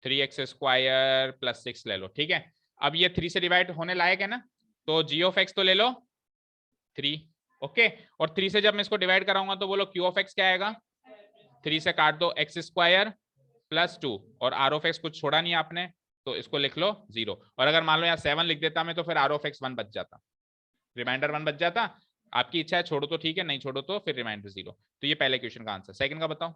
3x स्क्वायर प्लस 6 ले लो। ठीक है, अब ये 3 से डिवाइड होने लायक है ना, तो g of x तो ले लो 3, ओके, और 3 से जब मैं इसको डिवाइड कराऊंगा तो बोलो q of x क्या आएगा, 3 से काट दो x स्क्वायर प्लस 2, और r of x कुछ छोड़ा नहीं आपने तो इसको लिख लो 0। और अगर मान लो यहाँ 7 लिख देता मैं तो फिर r of x 1 बच जाता, रिमाइंडर 1 बच जाता। आपकी इच्छा है छोड़ो तो ठीक है, नहीं छोड़ो तो फिर रिमाइंडर 0। तो ये पहले क्वेश्चन का आंसर। सेकंड का बताओ।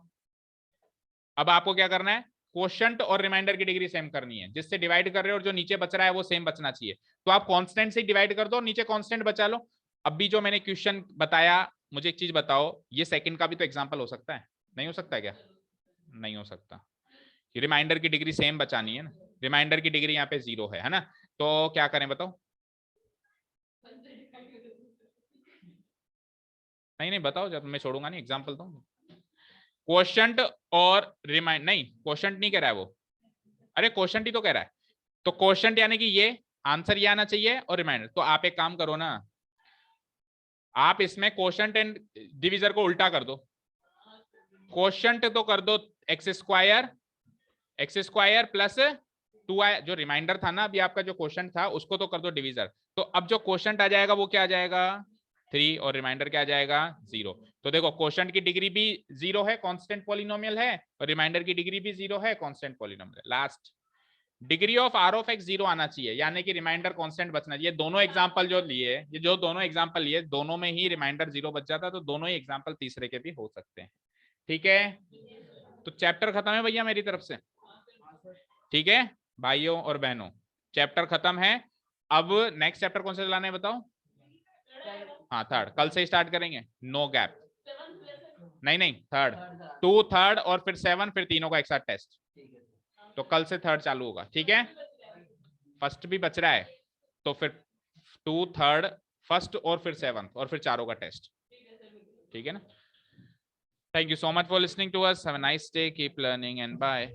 अब आपको क्या करना है, क्वोशंट और रिमाइंडर की डिग्री सेम करनी है, जिससे डिवाइड कर रहे हो और जो नीचे बच रहा है वो सेम बचना चाहिए। तो आप कांस्टेंट से डिवाइड कर दो और नीचे कांस्टेंट बचा लो। अब भी जो मैंने क्वेश्चन बताया, मुझे एक चीज बताओ, ये सेकंड का भी तो एग्जांपल हो सकता है, नहीं हो सकता है क्या, नहीं हो सकता, रिमाइंडर की डिग्री सेम बचानी है ना, रिमाइंडर की डिग्री यहाँ पे 0 है ना, तो क्या करें बताओ। नहीं नहीं बताओ, जब मैं छोड़ूंगा नहीं, एग्जांपल दो। क्वोशंट और रिमाइंड, नहीं क्वोशंट नहीं कह रहा है वो, अरे क्वोशंट ही तो कह रहा है। तो क्वोशंट यानी कि ये आंसर ये आना चाहिए और रिमाइंडर। तो आप एक काम करो ना, आप इसमें क्वोशंट एंड डिवीजर को उल्टा कर दो। क्वोशंट तो कर दो एक्स स्क्वायर प्लस 2 जो रिमाइंडर था ना अभी आपका, जो क्वोशंट था उसको तो कर दो डिवीजर। तो अब जो क्वोशंट आ जाएगा वो क्या आ जाएगा, 3, और रिमाइंडर क्या आ जाएगा 0। तो देखो क्वोशंट की डिग्री भी 0 है, कांस्टेंट पॉलिनोमियल है, और रिमाइंडर की डिग्री भी 0 है, constant polynomial. Last degree of r of x 0 आना चाहिए, यानी कि रिमाइंडर कांस्टेंट बचना चाहिए। दोनों एग्जांपल जो लिए, ये जो दोनों एग्जांपल लिए, दोनों में ही रिमाइंडर 0 बच जाता, तो दोनों ही एग्जांपल तीसरे के भी हो सकते हैं। ठीक है, तो चैप्टर खत्म है भैया मेरी तरफ से। ठीक है भाइयों और बहनों, चैप्टर खत्म है। अब नेक्स्ट चैप्टर कौन सा चलाना है बताओ। हाँ थर्ड, कल से स्टार्ट करेंगे, नो गैप। नहीं नहीं थर्ड, 2 थर्ड और फिर 7, फिर तीनों का एक साथ टेस्ट। तो कल से थर्ड चालू होगा। ठीक है, फर्स्ट भी बच रहा है, तो फिर 2 थर्ड फर्स्ट और फिर 7th और फिर चारों का टेस्ट। ठीक है ना, thank you so much for listening to us, have a nice day, keep learning and bye.